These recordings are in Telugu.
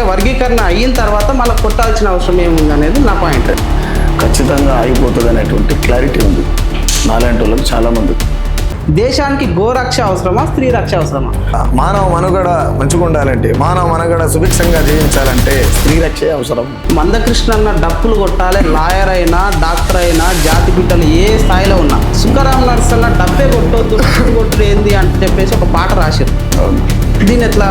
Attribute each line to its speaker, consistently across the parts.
Speaker 1: అంటే వర్గీకరణ అయిన తర్వాత మళ్ళీ కొట్టాల్సిన అవసరం ఏముంది అనేది నా పాయింట్.
Speaker 2: ఖచ్చితంగా ఆగిపోతుంది అనేటువంటి క్లారిటీ ఉంది నాలాంటి వాళ్ళకి చాలామంది.
Speaker 1: దేశానికి గోరక్ష అవసరమా, స్త్రీ రక్ష అవసరమా?
Speaker 2: మానవ మనుగడ మంచిగా ఉండాలంటే, మానవ మనుగడ సుభిక్షంగా జీవించాలంటే స్త్రీ రక్షే అవసరం.
Speaker 1: మందకృష్ణ అన్న డప్పులు కొట్టాలి, లాయర్ అయినా డాక్టర్ అయినా జాతి బిడ్డలు ఏ స్థాయిలో ఉన్నా. సుఖరామ్ నరసన్న డబ్బే కొట్టొద్దు, డబ్బు కొట్టుడు ఏంది అని చెప్పేసి ఒక పాట రాశారు. దీన్ని ఎట్లా?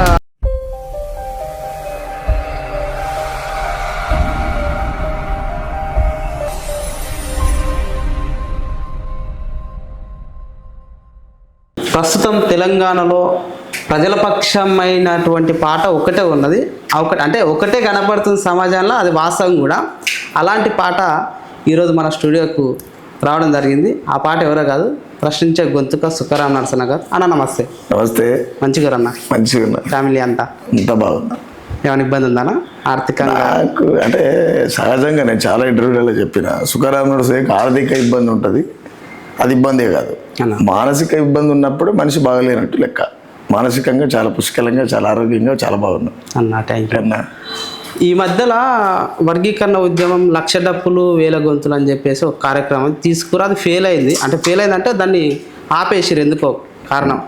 Speaker 1: ప్రస్తుతం తెలంగాణలో ప్రజల పక్షమైనటువంటి పాట ఒకటే ఉన్నది. ఒకటే కనపడుతుంది సమాజంలో, అది వాస్తవం కూడా. అలాంటి పాట ఈరోజు మన స్టూడియోకు రావడం జరిగింది. ఆ పాట ఎవరో కాదు, ప్రశ్నించే గొంతుక సుఖరామ్ నరసన్న గారు. అన్న నమస్తే.
Speaker 2: నమస్తే.
Speaker 1: మంచిగా అన్న?
Speaker 2: మంచిగా.
Speaker 1: ఫ్యామిలీ అంతా
Speaker 2: బాగుందా?
Speaker 1: ఏమైనా ఇబ్బంది ఉందన్నా ఆర్థికంగా?
Speaker 2: నాకు అంటే సహజంగా నేను చాలా ఇంటర్వ్యూలలో చెప్పిన, సుఖరామ్ నరసయ్యకి ఆర్థిక ఇబ్బంది ఉంటుంది, అది ఇబ్బందే కాదు. మానసిక ఇబ్బంది ఉన్నప్పుడు మనిషి బాగలేనట్టు లెక్క. మానసికంగా చాలా పుష్కలంగా, చాలా ఆరోగ్యంగా, చాలా బాగున్నాం
Speaker 1: అన్న. థ్యాంక్ యూ అన్న. ఈ మధ్యలో వర్గీకరణ ఉద్యమం లక్ష డప్పులు వేల గొంతులు అని చెప్పేసి ఒక కార్యక్రమం తీసుకురా, అది ఫెయిల్ అయింది. ఫెయిల్ అయిందంటే దాన్ని ఆపేసారు. ఎందుకో కారణం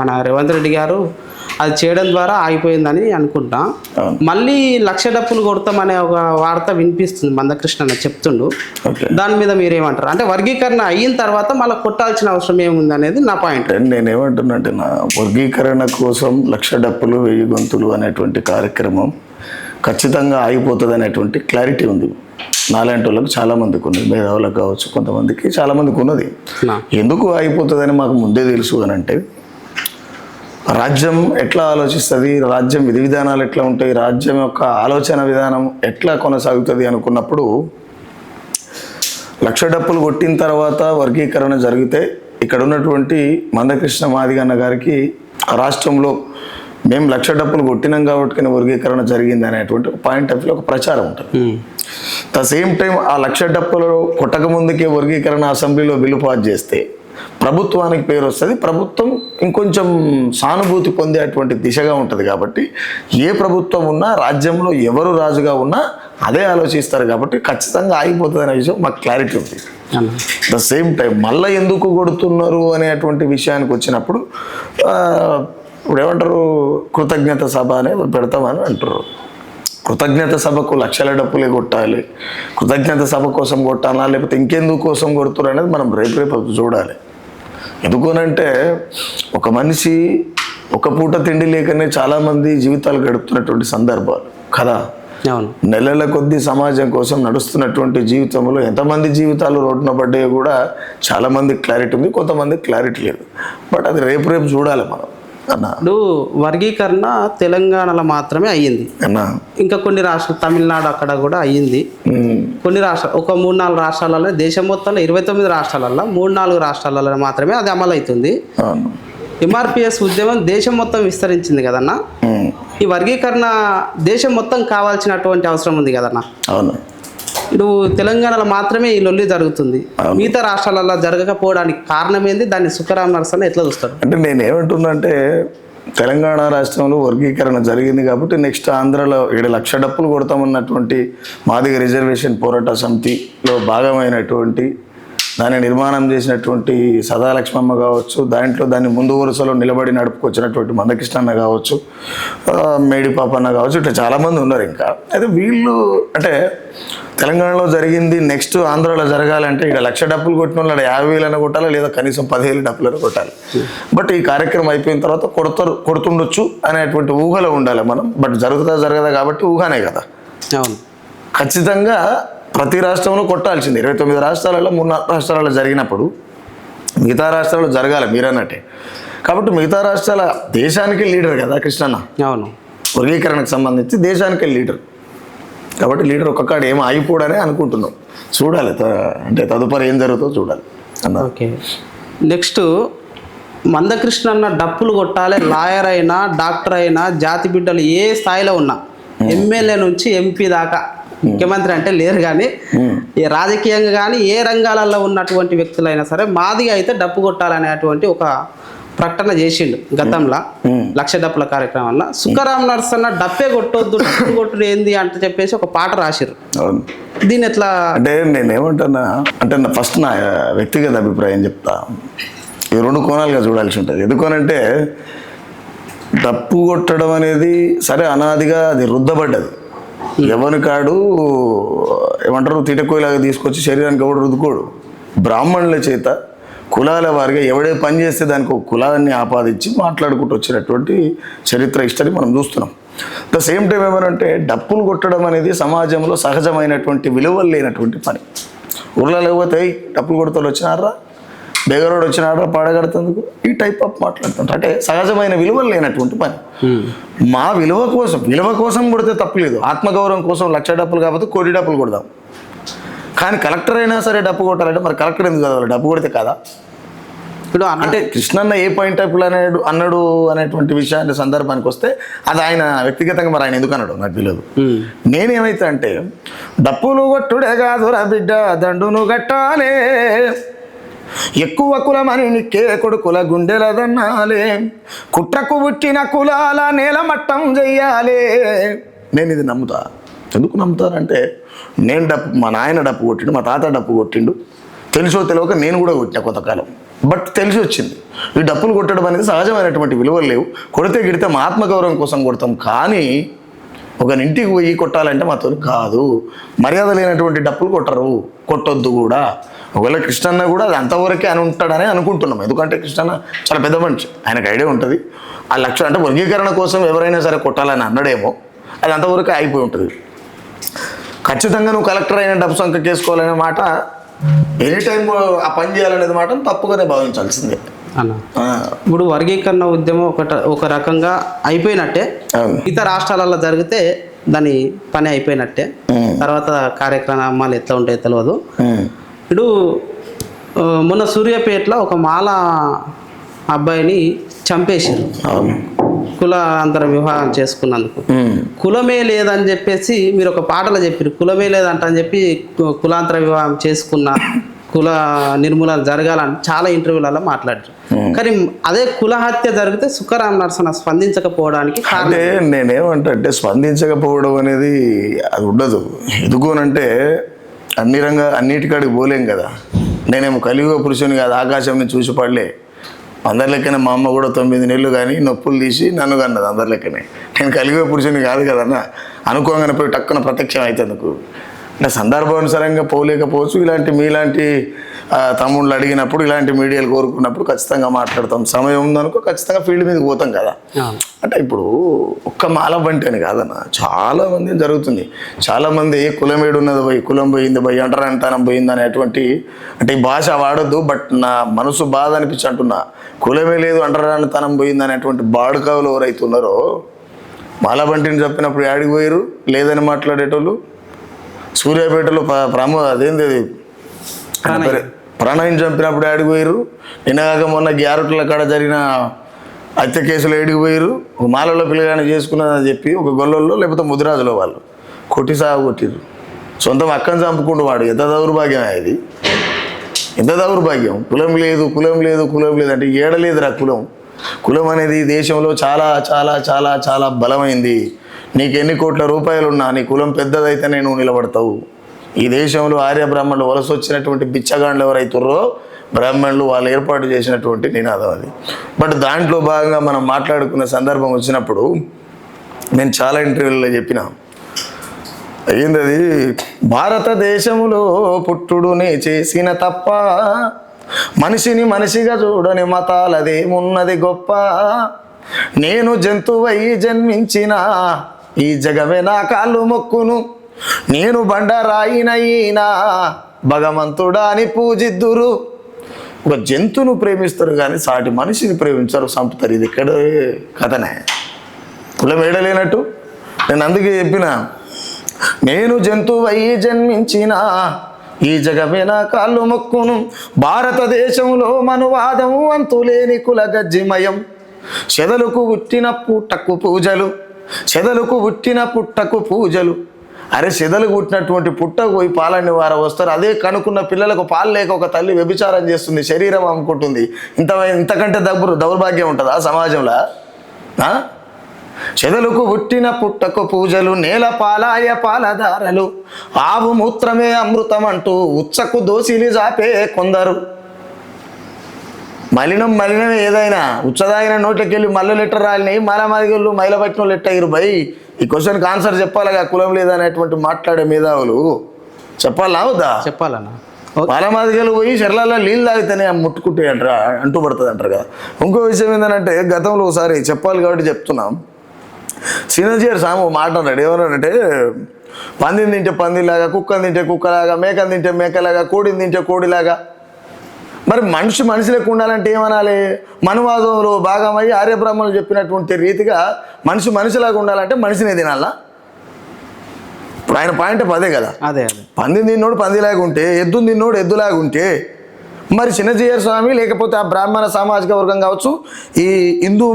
Speaker 1: మన రేవంత్ రెడ్డి గారు అది చేయడం ద్వారా ఆగిపోయిందని అనుకుంటా. మళ్ళీ లక్ష డప్పులు కొడతామనే ఒక వార్త వినిపిస్తుంది, మందకృష్ణ చెప్తుండు. దాని మీద మీరేమంటారు? అంటే వర్గీకరణ అయిన తర్వాత మళ్ళీ కొట్టాల్సిన అవసరం ఏముంది అనేది నా పాయింట్.
Speaker 2: నేనేమంటున్నా అంటే, నా వర్గీకరణ కోసం లక్ష డప్పులు 1000 గొంతులు అనేటువంటి కార్యక్రమం ఖచ్చితంగా ఆగిపోతుంది అనేటువంటి క్లారిటీ ఉంది నాలాంటి వాళ్ళకి చాలామందికి ఉన్నది. మేధావులకు కావచ్చు, కొంతమందికి చాలామందికి ఉన్నది. ఎందుకు ఆగిపోతుందని మాకు ముందే తెలుసు అని అంటే, రాజ్యం ఎట్లా ఆలోచిస్తుంది, రాజ్యం విధి విధానాలు ఎట్లా ఉంటాయి, రాజ్యం యొక్క ఆలోచన విధానం ఎట్లా కొనసాగుతుంది అనుకున్నప్పుడు, లక్ష డప్పులు కొట్టిన తర్వాత వర్గీకరణ జరిగితే ఇక్కడ ఉన్నటువంటి మందకృష్ణ మాదిగన్న గారికి రాష్ట్రంలో మేము లక్ష డప్పులు కొట్టినాం కాబట్టి వర్గీకరణ జరిగింది అనేటువంటి పాయింట్ ఆఫ్ వ్యూ ఒక ప్రచారం ఉంటుంది. ద సేమ్ టైం ఆ లక్ష డప్పులు కొట్టక ముందుకే వర్గీకరణ అసెంబ్లీలో బిల్లు పాస్ చేస్తే ప్రభుత్వానికి పేరు వస్తుంది, ప్రభుత్వం ఇంకొంచెం సానుభూతి పొందేటువంటి దిశగా ఉంటుంది. కాబట్టి ఏ ప్రభుత్వం ఉన్నా, రాజ్యంలో ఎవరు రాజుగా ఉన్నా అదే ఆలోచిస్తారు. కాబట్టి ఖచ్చితంగా ఆగిపోతుంది అనే విషయం మాకు క్లారిటీ ఉంది. ద సేమ్ టైం మళ్ళీ ఎందుకు కొడుతున్నారు అనేటువంటి విషయానికి వచ్చినప్పుడు, ఇప్పుడు ఏమంటారు, కృతజ్ఞత సభ అనేది పెడతామని అంటారు. కృతజ్ఞత సభకు లక్షల డప్పులే కొట్టాలి, కృతజ్ఞత సభ కోసం కొట్టాలా, లేకపోతే ఇంకెందుకు కోసం కొడుతున్నారు అనేది మనం రేపు చూడాలి. ఎందుకనంటే, ఒక మనిషి ఒక పూట తిండి లేకనే చాలామంది జీవితాలు గడుపుతున్నటువంటి సందర్భాలు కదా. నెలల కొద్దీ సమాజం కోసం నడుస్తున్నటువంటి జీవితంలో ఎంతమంది జీవితాలు రోడ్డున పడ్డాయో కూడా చాలామందికి క్లారిటీ ఉంది, కొంతమందికి క్లారిటీ లేదు. బట్ అది రేపు చూడాలి మనం.
Speaker 1: ఇప్పుడు వర్గీకరణ తెలంగాణలో మాత్రమే అయ్యింది, ఇంకా కొన్ని రాష్ట్రాలు, తమిళనాడు అక్కడ కూడా అయ్యింది. కొన్ని రాష్ట్రాలు, ఒక 3-4 రాష్ట్రాలలో, దేశం మొత్తంలో 29 రాష్ట్రాలలో 3-4 రాష్ట్రాలలో మాత్రమే అది అమలు అవుతుంది. ఎంఆర్పిఎస్ ఉద్యమం దేశం మొత్తం విస్తరించింది కదన్న. ఈ వర్గీకరణ దేశం మొత్తం కావాల్సినటువంటి అవసరం ఉంది కదన్న. ఇప్పుడు తెలంగాణలో మాత్రమే ఈ లొల్లి జరుగుతుంది, మిగతా రాష్ట్రాలలో జరగకపోవడానికి కారణం ఏంది? దాన్ని సుఖరామ్ నరసన్న ఎట్లా చూస్తాడు?
Speaker 2: అంటే నేనేమంటున్నా అంటే, తెలంగాణ రాష్ట్రంలో వర్గీకరణ జరిగింది కాబట్టి నెక్స్ట్ ఆంధ్రలో 7 లక్ష డప్పులు కొడతామన్నటువంటి మాదిగ రిజర్వేషన్ పోరాట సమితిలో భాగమైనటువంటి, దాన్ని నిర్మాణం చేసినటువంటి సదాలక్ష్మమ్మ కావచ్చు, దాన్ని ముందు వరుసలో నిలబడి నడుపుకొచ్చినటువంటి మందకృష్ణన్న కావచ్చు, మేడిపాపన్న కావచ్చు, ఇట్లా చాలామంది ఉన్నారు. ఇంకా అయితే వీళ్ళు అంటే తెలంగాణలో జరిగింది నెక్స్ట్ ఆంధ్రాలో జరగాలంటే ఇక్కడ లక్ష డప్పులు కొట్టిన వాళ్ళు 50,000 కొట్టాలి, లేదా కనీసం 10,000 డప్పులను కొట్టాలి. బట్ ఈ కార్యక్రమం అయిపోయిన తర్వాత కొడుతుండొచ్చు అనేటువంటి ఊహలో ఉండాలి మనం. బట్ జరగదా కాబట్టి ఊహనే కదా. ఖచ్చితంగా ప్రతి రాష్ట్రంలో కొట్టాల్సింది. 29 రాష్ట్రాలలో 3-4 రాష్ట్రాలలో జరిగినప్పుడు మిగతా రాష్ట్రాల్లో జరగాలి మీరన్నట్టే. కాబట్టి మిగతా రాష్ట్రాల దేశానికి లీడర్ కదా కృష్ణన్న.
Speaker 1: అవును,
Speaker 2: వర్గీకరణకు సంబంధించి దేశానికి లీడర్ కాబట్టి లీడర్ ఒక్కకాడు ఏమో అయిపోడనే అనుకుంటున్నాం. చూడాలి, అంటే తదుపరి ఏం జరుగుతుందో చూడాలి అన్న.
Speaker 1: ఓకే, నెక్స్ట్ మందకృష్ణ అన్న డప్పులు కొట్టాలి, లాయర్ అయినా డాక్టర్ అయినా జాతి బిడ్డలు ఏ స్థాయిలో ఉన్నా, ఎమ్మెల్యే నుంచి ఎంపీ దాకా, ముఖ్యమంత్రి అంటే లేరు కానీ ఏ రాజకీయంగా కానీ ఏ రంగాలలో ఉన్నటువంటి వ్యక్తులైనా సరే మాదిగా అయితే డప్పు కొట్టాలనేటువంటి ఒక ప్రకటన చేసిండు గతంలో లక్ష డప్పుల కార్యక్రమంలో. సుఖరాం నరసన్న డప్పే కొట్టొద్దు, డప్పులు కొట్టుడు ఏంది అంటే చెప్పేసి ఒక పాట రాసిర్రు. దీన్ని ఎట్లా
Speaker 2: అంటే నేనేమంటున్నా అంటే ఫస్ట్ నా వ్యక్తిగత అభిప్రాయం చెప్తా. ఈ రెండు కోణాలుగా చూడాల్సి ఉంటుంది. ఎందుకనంటే డప్పు కొట్టడం అనేది సరే అనాదిగా అది రుద్దబడ్డది. ఎవరి కాడు ఏమంటారు తీటకోయిలాగా తీసుకొచ్చి శరీరానికి ఎవడు రుద్దుకోడు. బ్రాహ్మణుల చేత కులాల వారిగా ఎవడే పని చేస్తే దానికి ఒక కులాన్ని ఆపాదించి మాట్లాడుకుంటూ వచ్చినటువంటి చరిత్ర హిస్టరీ మనం చూస్తున్నాం. ద సేమ్ టైం ఏమనంటే డప్పులు కొట్టడం అనేది సమాజంలో సహజమైనటువంటి విలువలు లేనటువంటి పని. ఊర్లో లేకపోతే డప్పులు కొడతారు వచ్చినారా, బేగరోడు వచ్చినారా పాడగడుతుందుకు ఈ టైప్ ఆఫ్ మాట్లాడుతుంటారు. అంటే సహజమైన విలువలు లేనటువంటి పని. మా విలువ కోసం కొడితే తప్పులేదు. ఆత్మగౌరవం కోసం లక్ష డప్పులు కాకపోతే 1 కోటి డప్పులు కొడదాం. కానీ కలెక్టర్ అయినా సరే డప్పు కొట్టాలంటే మరి కలెక్టర్ ఎందుకు చదవాలి? డప్పు కొడితే కదా.
Speaker 1: ఇప్పుడు
Speaker 2: అంటే కృష్ణన్న ఏ పాయింట్ టైప్లో అన్నాడు అనేటువంటి విషయాన్ని సందర్భానికి వస్తే అది ఆయన వ్యక్తిగతంగా మరి ఆయన ఎందుకు అన్నాడు నాకు తెలియదు. నేనేమైతే అంటే డప్పులు కొట్టుడే కాదురా బిడ్డ దండును గట్టాలే, ఎక్కువ కులమని నిక్కే కొడుకుల గుండెలదన్నాలే, కుట్రకు పుట్టిన కులాల నేల మట్టం చెయ్యాలే. నేను ఇది నమ్ముతా. ఎందుకు నమ్ముతానంటే నేను మా నాయన డప్పు కొట్టిండు, మా తాత డప్పు కొట్టిండు, తెలుసో తెలియక నేను కూడా కొట్టినా కొంతకాలం. బట్ తెలిసి వచ్చింది ఈ డప్పులు కొట్టడం అనేది సహజమైనటువంటి విలువలు లేవు. కొడితే గిడితే మా ఆత్మగౌరవం కోసం కొడతాం. కానీ ఒక ఇంటికి పోయి కొట్టాలంటే మాతో కాదు. మర్యాద లేనటువంటి డప్పులు కొట్టొద్దు కూడా. ఒకవేళ కృష్ణన్న కూడా అది అంతవరకే అని ఉంటాడని అనుకుంటున్నాం. ఎందుకంటే కృష్ణన్న చాలా పెద్ద మనిషి, ఆయనకు ఐడియా ఉంటుంది. ఆ లక్ష్యం అంటే వర్గీకరణ కోసం ఎవరైనా సరే కొట్టాలని అన్నాడేమో, అది అంతవరకే అయిపోయి ఉంటుంది. ఖచ్చితంగా నువ్వు కలెక్టర్ అయిన డబ్బు సంఖ్య చేసుకోవాలనే మాట, ఎనీ టైం ఆ పని చేయాలనేది మాట తప్పుగానే భావించాల్సిందే
Speaker 1: అన్న. ఇప్పుడు వర్గీకరణ ఉద్యమం ఒక రకంగా అయిపోయినట్టే. ఇతర రాష్ట్రాలలో జరిగితే దాని పని అయిపోయినట్టే. తర్వాత కార్యక్రమాలు ఎట్లా ఉంటాయో తెలియదు. ఇప్పుడు మొన్న సూర్యాపేటలో ఒక మాల అబ్బాయిని చంపేసారు కులాంతర వివాహం చేసుకున్నందుకు. కులమే లేదని చెప్పేసి మీరు ఒక పాటలో చెప్పారు, కులమే లేదంట అని చెప్పి కులాంతర వివాహం చేసుకున్న కుల నిర్మూలన జరగాలని చాలా ఇంటర్వ్యూలలో మాట్లాడారు. కానీ అదే కుల హత్య జరిగితే సుఖరాం నరసన్న స్పందించకపోవడానికి
Speaker 2: అంటే నేనేమంటే స్పందించకపోవడం అనేది అది ఉండదు. ఎందుకోనంటే అన్నిటికాడికి పోలేం కదా. నేనేమో కలియుగ పురుషుని కాదు, ఆకాశం నుంచి చూసి పడలే. అందరి లెక్కనే మా అమ్మ కూడా 9 నెలలు కానీ నొప్పులు తీసి నన్ను కన్నది అందరి లెక్కనే. నేను కలిగే పురుషుని కాదు కదన్నా. అనుకోగానే పోయి టక్కున ప్రత్యక్షం అవుతుందుకు అంటే సందర్భానుసారంగా పోలేకపోవచ్చు. మీలాంటి తమ్ముళ్ళు అడిగినప్పుడు, ఇలాంటి మీడియాలు కోరుకున్నప్పుడు ఖచ్చితంగా మాట్లాడతాం. సమయం ఉందనుకో ఖచ్చితంగా ఫీల్డ్ మీదకి పోతాం కదా. అంటే ఇప్పుడు ఒక్క మాల బంటి అని కాదన్న, చాలామంది జరుగుతుంది. చాలామంది కులం ఏడున్నది పోయి, కులం పోయింది పోయి, అంటరానితనం పోయింది అనేటువంటి, అంటే ఈ భాష వాడద్దు, బట్ నా మనసు బాధ అనిపించి అంటున్నా. కులమే లేదు అంటరానితనం పోయింది అనేటువంటి బాడుకావులు ఎవరైతే ఉన్నారో, మాల బంటిని చెప్పినప్పుడు యాడికి పోయారు లేదని మాట్లాడేటోళ్ళు. సూర్యాపేటలో అదేంది ప్రణయం చంపినప్పుడు యాడికి పోయారు. నిన్నగాక మొన్న గ్యారెట్ల కాడ జరిగిన హత్య కేసులో ఏడికి పోయారు. ఒక మాలలో పిల్లగాని చేసుకున్నదని చెప్పి ఒక గొల్లల్లో లేకపోతే ముదిరాజులో వాళ్ళు కొట్టి సాగు కొట్టిరు. సొంతం అక్కని చంపుకుంటూ వాడు. ఎంత దౌర్భాగ్యం అది, ఎంత దౌర్భాగ్యం. కులం లేదు అంటే ఏడలేదురా కులం అనేది దేశంలో చాలా చాలా చాలా చాలా బలమైంది. నీకు ఎన్ని కోట్ల రూపాయలు ఉన్నా నీ కులం పెద్దదైతేనే నువ్వు నిలబడతావు. ఈ దేశంలో ఆర్య బ్రాహ్మణులు వలస వచ్చినటువంటి బిచ్చగాండ్లు ఎవరైతుర్రో బ్రాహ్మణులు వాళ్ళు ఏర్పాటు చేసినటువంటి నినాదం అది. బట్ దాంట్లో భాగంగా మనం మాట్లాడుకున్న సందర్భం వచ్చినప్పుడు నేను చాలా ఇంటర్వ్యూలలో చెప్పిన ఏందది, భారతదేశంలో పుట్టుడుని చేసిన తప్ప, మనిషిని మనిషిగా చూడని మతాలదేమున్నది గొప్ప, నేను జంతువై జన్మించిన ఈ జగమే నా కాళ్ళు మొక్కును, నేను బండరాయినైనా భగవంతుడా అని పూజిద్దురు. ఒక జంతువును ప్రేమిస్తారు కానీ సాటి మనిషిని ప్రేమించారు, చంపుతారు. ఇది ఇక్కడ కథనే, కులం ఏడలేనట్టు. నేను అందుకే చెప్పిన, నేను జంతువై జన్మించిన ఈ జగమే నా కాళ్ళు మొక్కును, భారతదేశంలో మనువాదం అంతులేని కుల గజ్జిమయం, చెదలకు పుట్టిన పుట్టకు పూజలు, చెదలకు పుట్టిన పుట్టకు పూజలు, అరే చెదలు కుట్టినటువంటి పుట్టకు పోయి పాలని వారు వస్తారు. అదే కనుక్కున్న పిల్లలకు పాలు లేక ఒక తల్లి వ్యభిచారం చేస్తుంది, శరీరం అమ్ముకుంటుంది. ఇంతకంటే దౌర్భాగ్యం ఉంటుందా సమాజంలో? చెదలకు పుట్టిన పుట్టకు పూజలు, నేల పాలాయ పాలధారలు, ఆవు మూత్రమే అమృతం అంటూ ఉచ్చకు దోసిలి జాపే కొందరు. మలినం ఏదైనా ఉచ్చదాగిన నోట్లకెళ్ళి మళ్ళీ లెటర్ రాలినాయి, మలమదిగళ్ళు మైల పట్టిన లెటర్ అయ్యారు. బై ఈ క్వశ్చన్కి ఆన్సర్ చెప్పాలిగా, కులం లేదనేటువంటి మాట్లాడే మేధావులు చెప్పాలా వద్దా?
Speaker 1: చెప్పాలన్నా.
Speaker 2: మలమదిగలు పోయి చెర్లలో నీళ్ళు తాగితేనే ముట్టుకుంటే అంటూ పడుతుంది అంటారు కదా. ఇంకో విషయం ఏంటంటే, గతంలో ఒకసారి చెప్పాలి కాబట్టి చెప్తున్నాం. సినజీర్ సాము మాట్లాడాడు, ఏమన్నాడంటే పందిని తింటే పందిలాగా, కుక్కని తింటే కుక్కలాగా, మేకని తింటే మేకలాగా, కోడిని తింటే కోడిలాగా. మరి మనిషి లెక్క ఉండాలంటే ఏమనాలి? మనువాదంలో భాగమై ఆర్యబ్రహ్మలు చెప్పినటువంటి రీతిగా మనిషిలాగా ఉండాలంటే మనిషినే తినాలా? ఇప్పుడు ఆయన పాయింట్ అదే కదా.
Speaker 1: అదే
Speaker 2: పందిని తిన్నోడు పందిలాగా ఉంటే, ఎద్దుని తిన్నోడు ఎద్దులాగా ఉంటే, మరి చిన్నజీయర్ స్వామి లేకపోతే ఆ బ్రాహ్మణ సామాజిక వర్గం కావచ్చు, ఈ హిందూ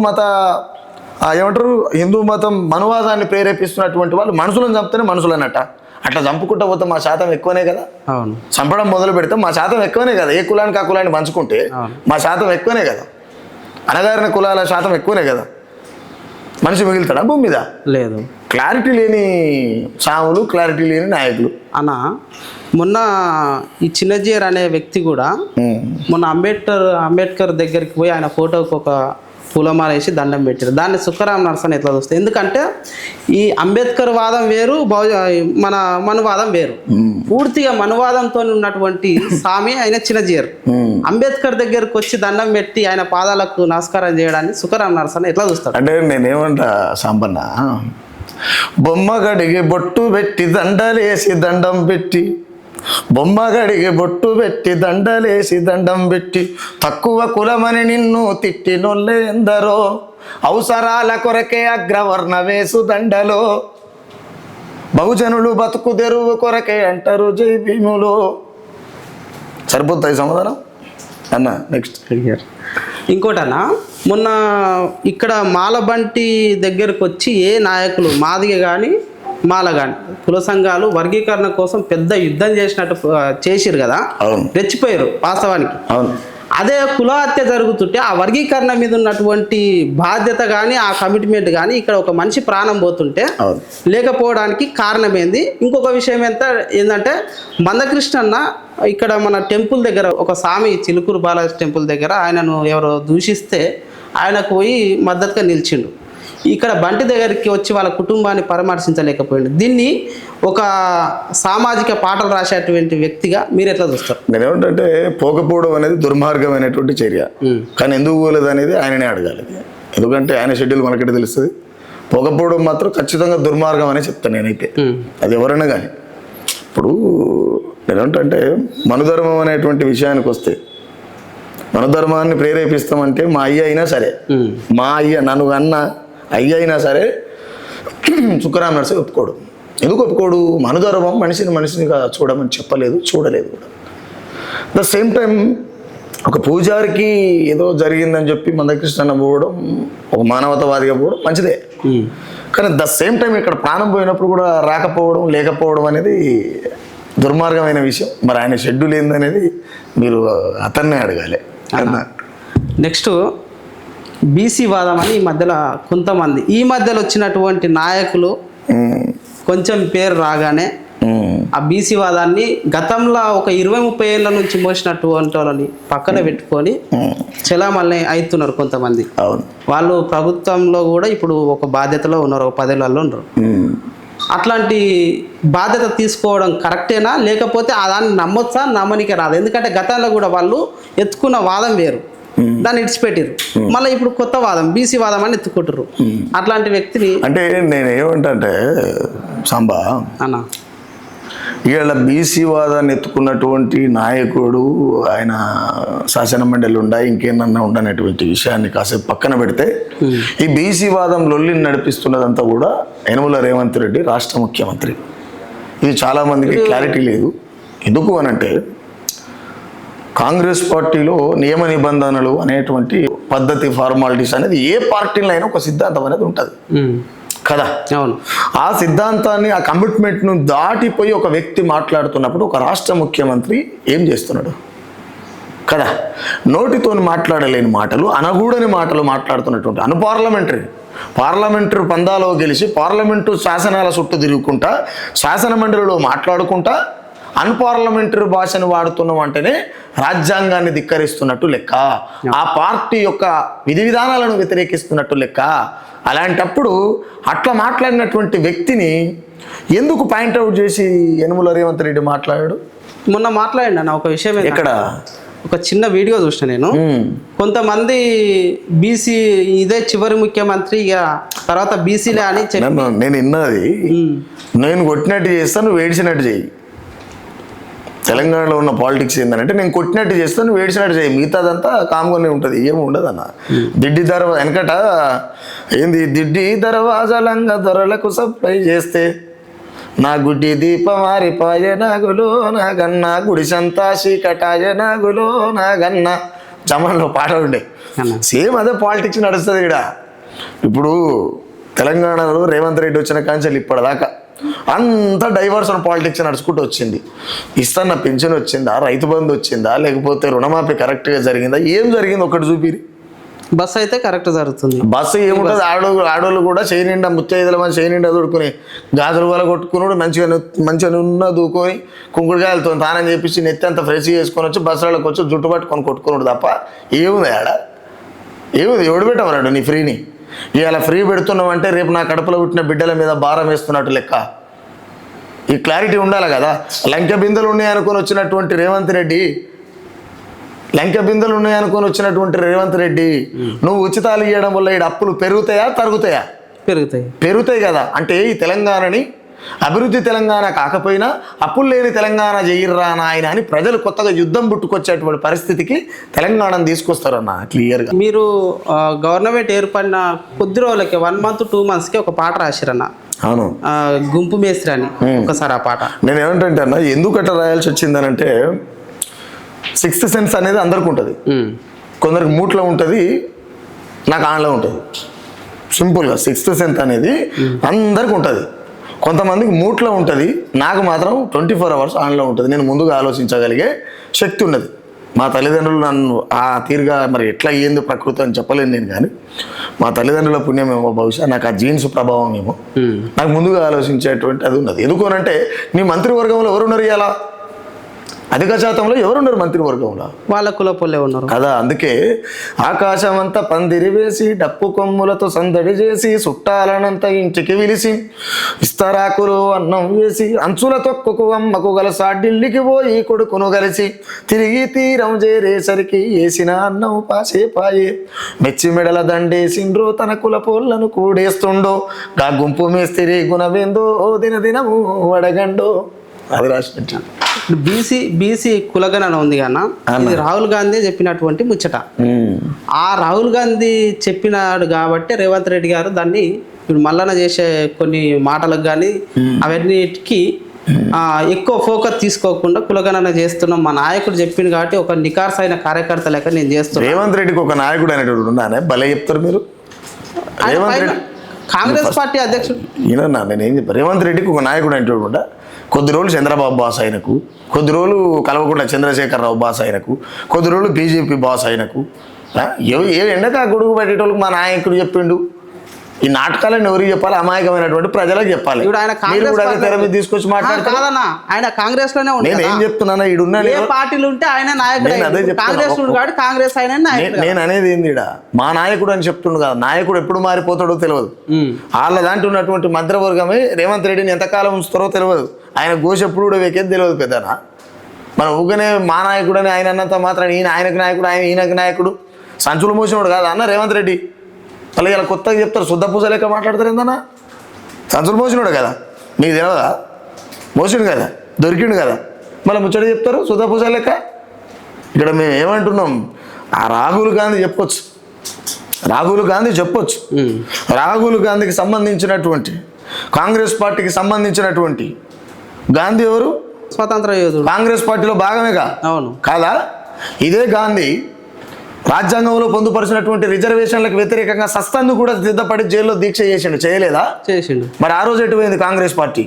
Speaker 2: మతం మనువాదాన్ని ప్రేరేపిస్తున్నటువంటి వాళ్ళు మనుషులను చంపితేనే మనుషులు అన్నట్ట. అట్లా చంపుకుంటూ పోతే మా శాతం ఎక్కువనే కదా. చంపడం మొదలు పెడితే మా శాతం ఎక్కువనే కదా. ఏ కులానికి ఆ కులాన్ని పంచుకుంటే మా శాతం ఎక్కువనే కదా. అనగారిన కులాల శాతం ఎక్కువనే కదా. మనిషి మిగులుతాడా భూమి మీద? లేదు. క్లారిటీ లేని సాములు, క్లారిటీ లేని నాయకులు.
Speaker 1: అన్న మొన్న ఈ చిన్నజీయర్ అనే వ్యక్తి కూడా మొన్న అంబేద్కర్ దగ్గరికి పోయి ఆయన ఫోటోకి ఒక పూలమాల వేసి దండం పెట్టారు. దాన్ని సుఖరాం నరసన్ ఎట్లా చూస్తే, ఎందుకంటే ఈ అంబేద్కర్ వాదం వేరు, మన మనువాదం వేరు. పూర్తిగా మనువాదంతో ఉన్నటువంటి స్వామి ఆయన చిన్నజీయర్. అంబేద్కర్ దగ్గరకు వచ్చి దండం పెట్టి ఆయన పాదాలకు నమస్కారం చేయడాన్ని సుఖరాం నరసన్ ఎట్లా చూస్తాడు
Speaker 2: అంటే, నేనేమంటా సంపన్న, బొమ్మగడికి బొట్టు పెట్టి దండలేసి దండం పెట్టి, బొమ్మగడికి బొట్టు పెట్టి దండలేసి దండం పెట్టి, తక్కువ కులమని నిన్ను తిట్టినొల్లే ఎందరో, అవసరాల కొరకే అగ్రవర్ణ వేసు దండలో, బహుజనులు బతుకు తెరువు కొరకే అంటారు జై భీములో. సరిపోతాయి సమాధానం అన్న. నెక్స్ట్
Speaker 1: ఇంకోటన్నా, మొన్న ఇక్కడ మాలబంటి దగ్గరకు వచ్చి ఏ నాయకులు మాదిగ కానీ మాల కానీ కుల సంఘాలు వర్గీకరణ కోసం పెద్ద యుద్ధం చేసిరు కదా, రెచ్చిపోయారు వాస్తవానికి. అదే కుల హత్య జరుగుతుంటే ఆ వర్గీకరణ మీద ఉన్నటువంటి బాధ్యత కానీ ఆ కమిట్మెంట్ కానీ ఇక్కడ ఒక మనిషి ప్రాణం పోతుంటే లేకపోవడానికి కారణం ఏంది? ఇంకొక విషయం ఏంటంటే మందకృష్ణన్న ఇక్కడ మన టెంపుల్ దగ్గర ఒక స్వామి చిలుకూరు బాలాజీ టెంపుల్ దగ్గర ఆయనను ఎవరో దూషిస్తే ఆయనకు పోయి మద్దతుగా నిలిచిండు. ఇక్కడ బంటి దగ్గరికి వచ్చి వాళ్ళ కుటుంబాన్ని పరామర్శించలేకపోయింది. దీన్ని ఒక సామాజిక పాటలు రాసేటువంటి వ్యక్తిగా మీరు ఎట్లా చూస్తారు?
Speaker 2: నేనేమంటే, పోకపోవడం అనేది దుర్మార్గమైనటువంటి చర్య. కానీ ఎందుకు పోలేదు అనేది ఆయననే అడగాలి. ఎందుకంటే ఆయన షెడ్యూల్ మనకైతే తెలుస్తుంది. పోకపోవడం మాత్రం ఖచ్చితంగా దుర్మార్గం అనే చెప్తాను నేనైతే, అది ఎవరైనా కానీ. ఇప్పుడు నేనేంటంటే, మనుధర్మం అనేటువంటి విషయానికి వస్తే, మనుధర్మాన్ని ప్రేరేపిస్తామంటే మా అయ్య అయినా సరే, మా అయ్య నన్ను అన్న అయ్య అయినా సరే సుఖరాం నరసే ఒప్పుకోడు. ఎందుకు ఒప్పుకోడు? మనుధర్మం మనిషినిగా చూడమని చెప్పలేదు, చూడలేదు కూడా. ద సేమ్ టైం ఒక పూజారికి ఏదో జరిగిందని చెప్పి మందకృష్ణ పోవడం, ఒక మానవతావాదిగా పోవడం మంచిదే. కానీ ద సేమ్ టైం ఇక్కడ ప్రాణం పోయినప్పుడు కూడా రాకపోవడం, లేకపోవడం అనేది దుర్మార్గమైన విషయం. మరి ఆయన షెడ్యూల్ ఏందనేది మీరు అతన్నే అడగాలి.
Speaker 1: నెక్స్ట్ బీసీ వాదం అని ఈ మధ్యలో కొంతమంది ఈ మధ్యలో వచ్చినటువంటి నాయకులు కొంచెం పేరు రాగానే ఆ బీసీ వాదాన్ని గతంలో ఒక 20-30 ఏళ్ళ నుంచి మోసినటువంటి వాళ్ళని పక్కన పెట్టుకొని చలామల్ని అవుతున్నారు కొంతమంది. వాళ్ళు ప్రభుత్వంలో కూడా ఇప్పుడు ఒక బాధ్యతలో ఉన్నారు, ఒక 10 ఏళ్ళలో ఉన్నారు. అట్లాంటి బాధ్యత తీసుకోవడం కరెక్టేనా, లేకపోతే దాన్ని నమ్మొచ్చా, నమ్మనికే రాదు? ఎందుకంటే గతంలో కూడా వాళ్ళు ఎత్తుకున్న వాదం వేరు, దాన్ని ఇడిచిపెట్టారు. మళ్ళీ ఇప్పుడు కొత్త వాదం బీసీ వాదం అని ఎత్తుకుంటారు. అట్లాంటి వ్యక్తిని అంటే
Speaker 2: నేను ఏమంటే సాంబా
Speaker 1: అన్న,
Speaker 2: ఇవాళ బీసీ వాదాన్ని ఎత్తుకున్నటువంటి నాయకుడు ఆయన శాసన మండలి ఇంకేమన్నా ఉండనటువంటి విషయాన్ని కాసేపు పక్కన పెడితే, ఈ బీసీ వాదం లొల్లిని నడిపిస్తున్నదంతా కూడా యనమల రేవంత్ రెడ్డి రాష్ట్ర ముఖ్యమంత్రి. ఇది చాలామందికి క్లారిటీ లేదు. ఎందుకు అనంటే, కాంగ్రెస్ పార్టీలో నియమ నిబంధనలు అనేటువంటి పద్ధతి, ఫార్మాలిటీస్ అనేది ఏ పార్టీలో అయినా ఒక సిద్ధాంతం అనేది ఉంటుంది. కదా.
Speaker 1: అవును.
Speaker 2: ఆ సిద్ధాంతాన్ని, ఆ కమిట్మెంట్ను దాటిపోయి ఒక వ్యక్తి మాట్లాడుతున్నప్పుడు ఒక రాష్ట్ర ముఖ్యమంత్రి ఏం చేస్తున్నాడు కదా. నోటితో మాట్లాడలేని మాటలు, అనగూడని మాటలు మాట్లాడుతున్నటువంటి పార్లమెంటరీ పందాలో గెలిచి పార్లమెంటు శాసనాల చుట్టూ తిరుగుకుంటా, శాసన మండలిలో మాట్లాడుకుంటా అన్పార్లమెంటరీ భాషను వాడుతున్నాం అంటేనే రాజ్యాంగాన్ని ధిక్కరిస్తున్నట్టు లెక్క, ఆ పార్టీ యొక్క విధి విధానాలను వ్యతిరేకిస్తున్నట్టు లెక్క. అలాంటప్పుడు అట్లా మాట్లాడినటువంటి వ్యక్తిని ఎందుకు పాయింట్అవుట్ చేసి యనుమల రేవంత్ రెడ్డి మాట్లాడాడు?
Speaker 1: మొన్న మాట్లాడినా నా ఒక విషయం
Speaker 2: ఎక్కడ,
Speaker 1: ఒక చిన్న వీడియో చూసిన నేను. కొంతమంది బీసీ ఇదే చివరి ముఖ్యమంత్రి, ఇక తర్వాత బీసీలే అని
Speaker 2: నేను విన్నది. నేను కొట్టినట్టు చేస్తాను, నువ్వు ఏడ్చినట్టు చేయి. తెలంగాణలో ఉన్న పాలిటిక్స్ ఏంటంటే నేను కొట్టినట్టు చేస్తాను, నువ్వు ఏడ్చినట్టు చేయి, మిగతాదంతా కామ్గానే ఉంటుంది, ఏమి ఉండదు అన్న. దిడ్డి దర్వాజా వెనకట ఏంది, దిడ్డి దర్వాజాలంగా దొరలకు సప్లై చేస్తే నా గుడ్డి దీపమారిపాయ నాగులో నాగన్న, గుడిసంతా చీకటాయ నాగులో నాగన్న జమంలో పాట ఉండే. సేమ్ అదే పాలిటిక్స్ నడుస్తుంది ఇక్కడ. ఇప్పుడు తెలంగాణలో రేవంత్ రెడ్డి వచ్చిన కాంచెలు ఇప్పటిదాకా అంత డైవర్షన్ పాలిటిక్స్ నడుచుకుంటూ వచ్చింది. ఇస్తున్న పెన్షన్ వచ్చిందా, రైతు బంధు వచ్చిందా, లేకపోతే రుణమాఫీ కరెక్ట్గా జరిగిందా, ఏం జరిగింది ఒకటి చూపిరి.
Speaker 1: బస్సు అయితే కరెక్ట్ జరుగుతుంది.
Speaker 2: బస్సు ఏముంటుంది, ఆడోళ్ళు కూడా చేయి నిండా ముత్తైదుల మంది చేయి నిండా దొడుకుని గాజులు వల్ల కొట్టుకున్నాడు, మంచిగా ఉన్న దూకొని కుంకుడుకాయలతో తానం చేపించి నెత్తి అంతా ఫ్రెష్ చేసుకొని వచ్చి బస్సులకు వచ్చి జుట్టు పట్టుకొని కొట్టుకున్నాడు తప్ప ఏముంది ఆడ? ఏముంది? ఎవడు పెట్టమన్నాడు నీ ఫ్రీని? ఇవాళ ఫ్రీ పెడుతున్నామంటే రేపు నా కడుపులో పుట్టిన బిడ్డల మీద భారం వేస్తున్నట్టు లెక్క. ఈ క్లారిటీ ఉండాలి కదా. లంక బిందెలు ఉన్నాయనుకొని వచ్చినటువంటి రేవంత్ రెడ్డి నువ్వు ఉచితాలు ఇవ్వడం వల్ల ఈ అప్పులు పెరుగుతాయా తరుగుతాయా? పెరుగుతాయి కదా. అంటే ఈ తెలంగాణని అభివృద్ధి తెలంగాణ కాకపోయినా అప్పులు లేని తెలంగాణ చెయ్యర్రా నాయన అని ప్రజలు కొత్తగా యుద్ధం పుట్టుకొచ్చేటువంటి పరిస్థితికి తెలంగాణను తీసుకొస్తారన్న క్లియర్గా.
Speaker 1: మీరు గవర్నమెంట్ ఏర్పడిన కొద్ది రోజులకి 1 month 2 monthsకి ఒక పాట రాసిరన్న.
Speaker 2: అవును,
Speaker 1: గుంపు మేస్త్రి అని. ఒకసారి ఆ పాట
Speaker 2: నేను ఏమంటే అన్న, ఎందుకట్లా రాయాల్సి వచ్చిందనంటే 6th సెన్స్ అనేది అందరికి ఉంటుంది. కొందరికి మూట్లో ఉంటుంది, నాకు ఆన్లో ఉంటుంది. సింపుల్గా 6th సెన్స్ అనేది అందరికి ఉంటుంది. కొంతమందికి మూట్లో ఉంటుంది, నాకు మాత్రం 24 hours ఆన్లో ఉంటుంది. నేను ముందుగా ఆలోచించగలిగే శక్తి ఉన్నది. మా తల్లిదండ్రులు నన్ను ఆ తీరుగా మరి ఎట్లా ఏంది ప్రకృతి అని చెప్పలేను నేను, కానీ మా తల్లిదండ్రుల పుణ్యమేమో, బహుశా నాకు ఆ జీన్స్ ప్రభావం ఏమో, నాకు ముందుగా ఆలోచించేటువంటి అది ఉన్నది. ఎందుకోనంటే నీ మంత్రివర్గంలో ఎవరున్నారు ఇలా? అధిక శాతంలో ఎవరున్నారు మంత్రివర్గంలో?
Speaker 1: వాళ్ళ కులపోలే ఉన్నారు
Speaker 2: కదా. అందుకే ఆకాశం అంతా పందిరి వేసి డప్పు కొమ్ములతో సందడి చేసి చుట్టాలనంత ఇంటికి విలిసి ఇస్తరాకులు అన్నం వేసి అంచుల తొక్కుకు అమ్మకు గలసా ఢిల్లీకి పోయి కొడుకును కలిసి తిరిగి తీరం చేరేసరికి వేసిన అన్నం పాసే మెచ్చి మెడల దండేసిండ్రో తన కులపోళ్లను కూడేస్తుండో గా గుంపు మేస్తిరి గుణవేందో దినదినము వడగండో. అది రాసినట్టు
Speaker 1: బీసీ కులగణన ఉంది కన్నా, ఇది రాహుల్ గాంధీ చెప్పినటువంటి ముచ్చట. ఆ రాహుల్ గాంధీ చెప్పినాడు కాబట్టి రేవంత్ రెడ్డి గారు దాన్ని ఇప్పుడు మల్లన చేసే కొన్ని మాటలకు కానీ అవన్నిటికీ ఎక్కువ ఫోకస్ తీసుకోకుండా కులగణన చేస్తున్నాం. మా నాయకుడు చెప్పింది కాబట్టి ఒక నికార్స్ అయిన కార్యకర్త లెక్క నేను చేస్తున్నాను.
Speaker 2: రేవంత్ రెడ్డికి ఒక నాయకుడు అనేటువంటి ఉన్నానే, భలే చెప్తారు మీరు. రేవంత్ రెడ్డి
Speaker 1: కాంగ్రెస్ పార్టీ అధ్యక్షుడు.
Speaker 2: ఈయన నేనేం చెప్పాను, రేవంత్ రెడ్డికి ఒక నాయకుడు అంటే కొద్ది రోజులు చంద్రబాబు బాస్ ఆయనకు, కొద్ది రోజులు కల్వకుంట్ల చంద్రశేఖరరావు బాస్ ఆయనకు, కొద్ది రోజులు బీజేపీ బాస్ ఆయనకు. ఏ ఎండక గొడుగు పెట్టేటోళ్ళకి మా నాయకుడు చెప్పిండు. ఈ నాటకాలను ఎవరికి చెప్పాలి? అమాయకమైనటువంటి ప్రజలకు చెప్పాలి. తెర మీద తీసుకొచ్చి మాట్లాడతారు.
Speaker 1: ఆయన కాంగ్రెస్ లోనే
Speaker 2: నేను ఏం చెప్తున్నా, ఈడున్న
Speaker 1: పార్టీలు ఉంటే ఆయన నాయకుడు. కాంగ్రెస్
Speaker 2: నేను అనేది ఏంది, మా నాయకుడు అని చెప్తుండు కదా. నాయకుడు ఎప్పుడు మారిపోతాడో తెలియదు. వాళ్ళ దాంట్లో ఉన్నటువంటి మంత్రివర్గమే రేవంత్ రెడ్డిని ఎంతకాలం ఉంచుతారో తెలియదు. ఆయన గోష ఎప్పుడు కూడా వెకేది తెలియదు పెద్దనా. మనం ఊగనే మా నాయకుడు అని ఆయన అన్నంత మాత్రం ఆయనకు నాయకుడు, ఈయనకు నాయకుడు. సంచులు మోసినోడు కాదు అన్న రేవంత్ రెడ్డి. మళ్ళీ ఇలా కొత్తగా చెప్తారు, శుద్ధ పూజ లెక్క మాట్లాడతారు ఏందన్నా. సంచులు మోసినోడు కదా, మీకు తెలియదా? మోసిండు కదా, దొరికిండు కదా, మళ్ళీ ముచ్చట చెప్తారు శుద్ధ పూజ లెక్క. ఇక్కడ మేము ఏమంటున్నాం, ఆ రాహుల్ గాంధీ చెప్పొచ్చు, రాహుల్ గాంధీకి సంబంధించినటువంటి కాంగ్రెస్ పార్టీకి సంబంధించినటువంటి గాంధీ ఎవరు?
Speaker 1: స్వతంత్ర యోధుడు,
Speaker 2: కాంగ్రెస్ పార్టీలో భాగమేగా.
Speaker 1: అవును
Speaker 2: కాదా? ఇదే గాంధీ రాజ్యాంగంలో పొందుపరిచినటువంటి రిజర్వేషన్లకు వ్యతిరేకంగా సస్తందు కూడా సిద్ధపడి జైల్లో దీక్ష చేయలేదా?
Speaker 1: చేసిండు.
Speaker 2: మరి ఆ రోజు ఎటుపోయింది కాంగ్రెస్ పార్టీ?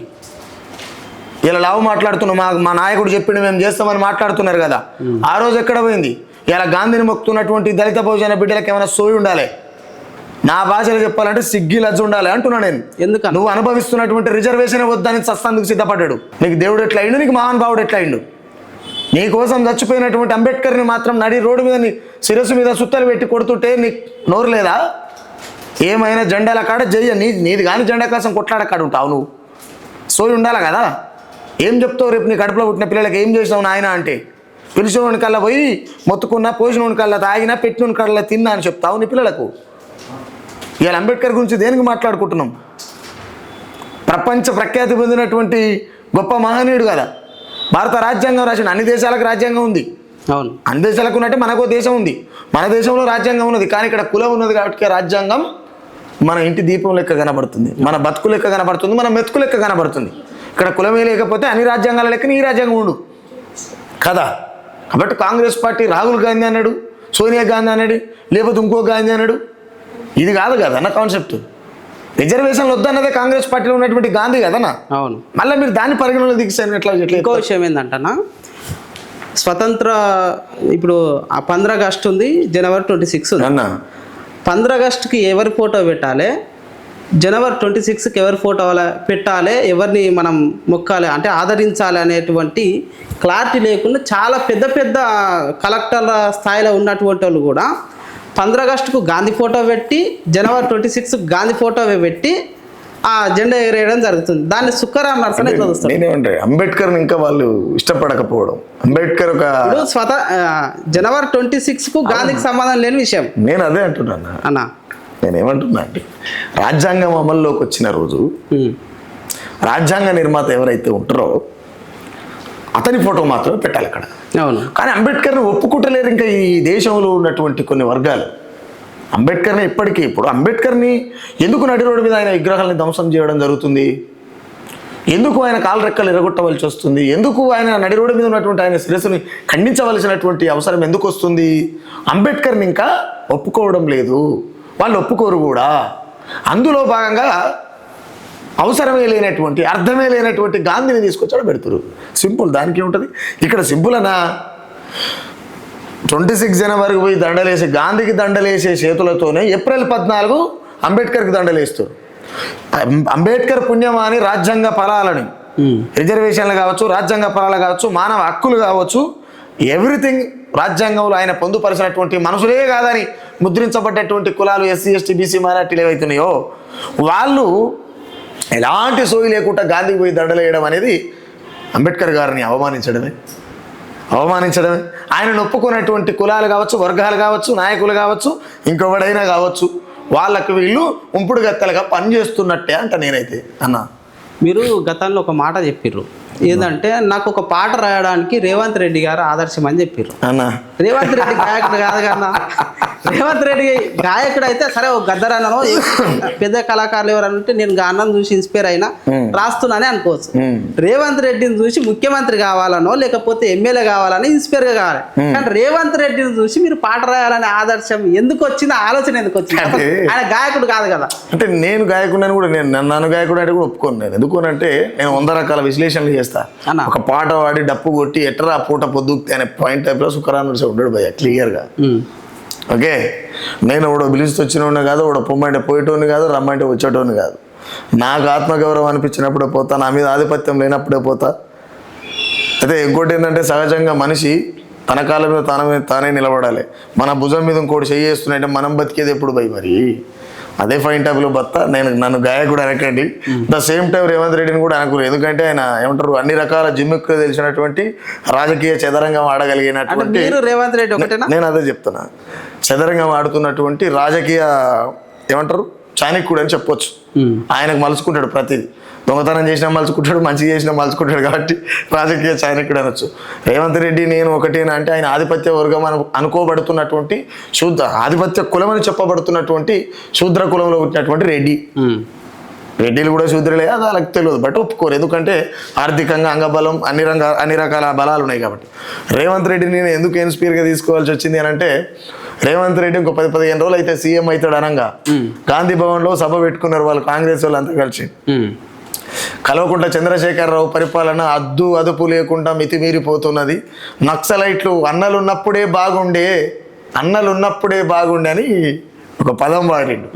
Speaker 2: ఇలా లావు మాట్లాడుతున్నాం, మా నాయకుడు చెప్పిండు మేము చేస్తామని మాట్లాడుతున్నారు కదా, ఆ రోజు ఎక్కడ పోయింది? ఇలా గాంధీని మొక్కుతున్నటువంటి దళిత బహుజన బిడ్డలకు ఏమైనా సోయి ఉండాలి, నా భాషలో చెప్పాలంటే సిగ్గి లజ్జ ఉండాలి అంటున్నా నేను.
Speaker 1: ఎందుకని?
Speaker 2: నువ్వు అనుభవిస్తున్నటువంటి రిజర్వేషన్ వద్దని సస్తందుకు సిద్ధపడ్డాడు. నీకు దేవుడు ఎట్లా అయిండు, నీకు మహానుభావుడు ఎట్లా అయిండు? నీ కోసం చచ్చిపోయినటువంటి అంబేద్కర్ని మాత్రం నడి రోడ్డు మీద శిరస్సు మీద సుత్తలు పెట్టి కొడుతుంటే నీకు నోరు లేదా? ఏమైనా జెండాల కాడ జయ్య నీది కానీ జెండా కోసం కొట్లాడ కాడ ఉంటావు నువ్వు. సోయి ఉండాలి కదా. ఏం చెప్తావు రేపు నీ కడుపులో పుట్టిన పిల్లలకి ఏం చేసినావు నాయన అంటే? పిలిచినోని కల్లా పోయి మొత్తుకున్నా, పోసినోని కల్లా తాగినా, పెట్టినోని కల్లా తిన్నా అని చెప్తావు నీ పిల్లలకు. ఇవాళ అంబేద్కర్ గురించి దేనికి మాట్లాడుకుంటున్నాం? ప్రపంచ ప్రఖ్యాతి పొందినటువంటి గొప్ప మహనీయుడు కదా. భారత రాజ్యాంగం రాసిన అన్ని దేశాలకు రాజ్యాంగం ఉంది.
Speaker 1: అవును,
Speaker 2: అన్ని దేశాలకు ఉన్నట్టే మనకో దేశం ఉంది. మన దేశంలో రాజ్యాంగం ఉన్నది, కానీ ఇక్కడ కులం ఉన్నది కాబట్టి రాజ్యాంగం మన ఇంటి దీపం లెక్క కనబడుతుంది, మన బతుకు లెక్క కనబడుతుంది, మన మెతుకు లెక్క కనబడుతుంది. ఇక్కడ కులమే లేకపోతే అన్ని రాజ్యాంగాల లెక్కన ఈ రాజ్యాంగం ఉండు కదా. కాబట్టి కాంగ్రెస్ పార్టీ రాహుల్ గాంధీ అన్నాడు, సోనియా గాంధీ అన్నాడు, లేకపోతే ఇంకో గాంధీ అన్నాడు. ఇది కాదు కదా అన్న కాన్సెప్ట్. రిజర్వేషన్లు వద్దన్నదే కాంగ్రెస్ పార్టీలో ఉన్నటువంటి గాంధీ కదన్నా.
Speaker 1: అవును.
Speaker 2: మళ్ళీ మీరు దాన్ని పరిగణలో దిగిస్తారు ఎట్లా?
Speaker 1: ఇంకో విషయం ఏంటంటనా, స్వతంత్ర ఇప్పుడు ఆ 15 ఆగస్టు ఉంది, జనవరి 26 ఉంది
Speaker 2: అన్న.
Speaker 1: 15 ఆగస్టుకి ఎవరి ఫోటో పెట్టాలి, జనవరి 26కి ఎవరి ఫోటో పెట్టాలి, ఎవరిని మనం మొక్కాలి అంటే ఆదరించాలి అనేటువంటి క్లారిటీ లేకుండా చాలా పెద్ద పెద్ద కలెక్టర్ల స్థాయిలో ఉన్నటువంటి వాళ్ళు కూడా 15 ఆగస్టుకు గాంధీ ఫోటో పెట్టి, జనవరి 26కు గాంధీ ఫోటో పెట్టి ఆ జెండా ఎగరేయడం జరుగుతుంది. దాన్ని సుక్కరాం నరసన ఎట్లా చూస్తారు?
Speaker 2: నేనేమంటే అంబేద్కర్ని ఇంకా వాళ్ళు ఇష్టపడకపోవడం. అంబేద్కర్ ఒక
Speaker 1: జనవరి 26కు గాంధీకి సంబంధం లేని విషయం.
Speaker 2: నేను అదే అంటున్నాను
Speaker 1: అన్న.
Speaker 2: నేనేమంటున్నా అంటే రాజ్యాంగం అమల్లోకి వచ్చిన రోజు రాజ్యాంగ నిర్మాత ఎవరైతే ఉంటారో అతని ఫోటో మాత్రమే పెట్టాలి అక్కడ.
Speaker 1: అవును.
Speaker 2: కానీ అంబేద్కర్ని ఒప్పుకుంటలేరు ఇంకా ఈ దేశంలో ఉన్నటువంటి కొన్ని వర్గాలు. అంబేద్కర్ని ఇప్పటికీ ఇప్పుడు అంబేద్కర్ని ఎందుకు నడి రోడ్డు మీద ఆయన విగ్రహాలని ధ్వంసం చేయడం జరుగుతుంది? ఎందుకు ఆయన కాలు రెక్కలు ఎరగొట్టవలసి వస్తుంది? ఎందుకు ఆయన నడి రోడ్డు మీద ఉన్నటువంటి ఆయన శిరస్సుని ఖండించవలసినటువంటి అవసరం ఎందుకు వస్తుంది? అంబేద్కర్ని ఇంకా ఒప్పుకోవడం లేదు, వాళ్ళు ఒప్పుకోరు కూడా. అందులో భాగంగా అవసరమే లేనటువంటి, అర్థమే లేనటువంటి గాంధీని తీసుకొచ్చాడు పెడుతురు. సింపుల్, దానికి ఉంటుంది. ఇక్కడ సింపుల్ అన్నా 26 జనవరికి పోయి దండలేసి గాంధీకి దండలేసే చేతులతోనే ఏప్రిల్ 14 అంబేద్కర్కి దండలేస్తారు. అంబేద్కర్ పుణ్యమాని రాజ్యాంగ ఫలాలని, రిజర్వేషన్లు కావచ్చు, రాజ్యాంగ ఫలాలు కావచ్చు, మానవ హక్కులు కావచ్చు, ఎవ్రీథింగ్ రాజ్యాంగంలో ఆయన పొందుపరిచినటువంటి మనుషులే కాదని ముద్రించబడ్డటువంటి కులాలు ఎస్సీ ఎస్టీ బీసీ మైనార్టీలు ఏవైతున్నాయో వాళ్ళు ఎలాంటి సోయి లేకుండా గాంధీకి పోయి దండలేయడం అనేది అంబేద్కర్ గారిని అవమానించడమే. ఆయన ఒప్పుకున్నటువంటి కులాలు కావచ్చు, వర్గాలు కావచ్చు, నాయకులు కావచ్చు, ఇంకొకడైనా కావచ్చు, వాళ్ళకు వీళ్ళు ఉంపుడు గత్తలుగా పనిచేస్తున్నట్టే అంట నేనైతే. అన్న,
Speaker 1: మీరు గతంలో ఒక మాట చెప్పిర్రు, ఏంటంటే నాకు ఒక పాట రాయడానికి రేవంత్ రెడ్డి గారు ఆదర్శం అని చెప్పిర్రు.
Speaker 2: అన్న,
Speaker 1: రేవంత్ రెడ్డి గాయకుడు కాదు కన్నా. రేవంత్ రెడ్డి గాయకుడు అయితే సరే, ఒక గద్దరన్నో పెద్ద కళాకారులు ఎవరంటే నేను అన్నం చూసి ఇన్స్పైర్ అయినా రాస్తున్నానే అనుకోవచ్చు. రేవంత్ రెడ్డిని చూసి ముఖ్యమంత్రి కావాలనో లేకపోతే ఎమ్మెల్యే కావాలని ఇన్స్పైర్ గా కావాలి. కానీ రేవంత్ రెడ్డిని చూసి మీరు పాట రాయాలనే ఆదర్శం ఎందుకు వచ్చింది, ఆలోచన ఎందుకు వచ్చింది? ఆయన గాయకుడు కాదు కదా.
Speaker 2: అంటే నేను గాయకుడు కూడా, నన్ను గాయకుడు అంటే కూడా ఒప్పుకోను నేను. ఎందుకోనంటే నేను 100 రకాల విశ్లేషణలు చేస్తా. ఒక పాట వాడి డప్పు కొట్టి ఎట్రా పూట పొద్దుకుతే అనే పాయింట్ టైప్లో సుఖరాను ఉండడు భయ్య క్లియర్గా. ఓకే, నేను ఒకడు పిలిచి వచ్చినోడిని కాదు, ఒకడు పొమ్మంటే పోయేటోని కాదు, రమ్మంటే వచ్చేటోని కాదు. నాకు ఆత్మగౌరవం అనిపించినప్పుడే పోతా, నా మీద ఆధిపత్యం లేనప్పుడే పోతా. అయితే ఇంకోటి ఏంటంటే సహజంగా మనిషి తన కాళ్ళ మీద తానే నిలబడాలి. మన భుజం మీద ఇంకోటి చేయేస్తున్నాయంటే మనం బతికేది ఎప్పుడు భయ్? మరి అదే ఫైన్ టైప్లో బత్తా. నన్ను గాయకుడు అనకండి, ద సేమ్ టైం రేవంత్ రెడ్డిని కూడా అనకూడదు. ఎందుకంటే ఆయన ఏమంటారు, అన్ని రకాల జిమ్ముకు తెలిసినటువంటి రాజకీయ చదరంగం ఆడగలిగినటువంటి
Speaker 1: రేవంత్ రెడ్డి ఒకటేనా?
Speaker 2: నేను అదే చెప్తున్నా, చదరంగం ఆడుతున్నటువంటి రాజకీయ ఏమంటారు చాణక్యుడు అని చెప్పొచ్చు. ఆయనకు మలుచుకుంటాడు ప్రతిదీ. దొంగతనం చేసినా మలుచుకుంటాడు, మంచి చేసినా మలుచుకుంటాడు. కాబట్టి రాజకీయ చాణక్యుడు అనొచ్చు. రేవంత్ రెడ్డి నేను ఒకటేనా అంటే ఆయన ఆధిపత్య వర్గం అనుకోబడుతున్నటువంటి ఆధిపత్య కులం అని చెప్పబడుతున్నటువంటి శూద్ర కులంలో పుట్టినటువంటి రెడ్డిలు కూడా శూద్రులే, అది వాళ్ళకి తెలియదు. బట్ ఒప్పుకోరు, ఎందుకంటే ఆర్థికంగా అంగబలం అన్ని రకాల బలాలు ఉన్నాయి. కాబట్టి రేవంత్ రెడ్డిని నేను ఎందుకు ఇన్స్పైర్గా తీసుకోవాల్సి వచ్చింది అని అంటే, రేవంత్ రెడ్డి ఇంకో 10-15 రోజులు అయితే సీఎం అవుతాడు అనగా గాంధీ భవన్ లో సభ పెట్టుకున్నారు వాళ్ళు కాంగ్రెస్ వాళ్ళు అంతా కలిసి. కల్వకుంట్ల చంద్రశేఖరరావు పరిపాలన అదుపు లేకుండా మితిమీరిపోతున్నది, నక్సలైట్లు అన్నలున్నప్పుడే బాగుండే అని ఒక పదం వాడిండు.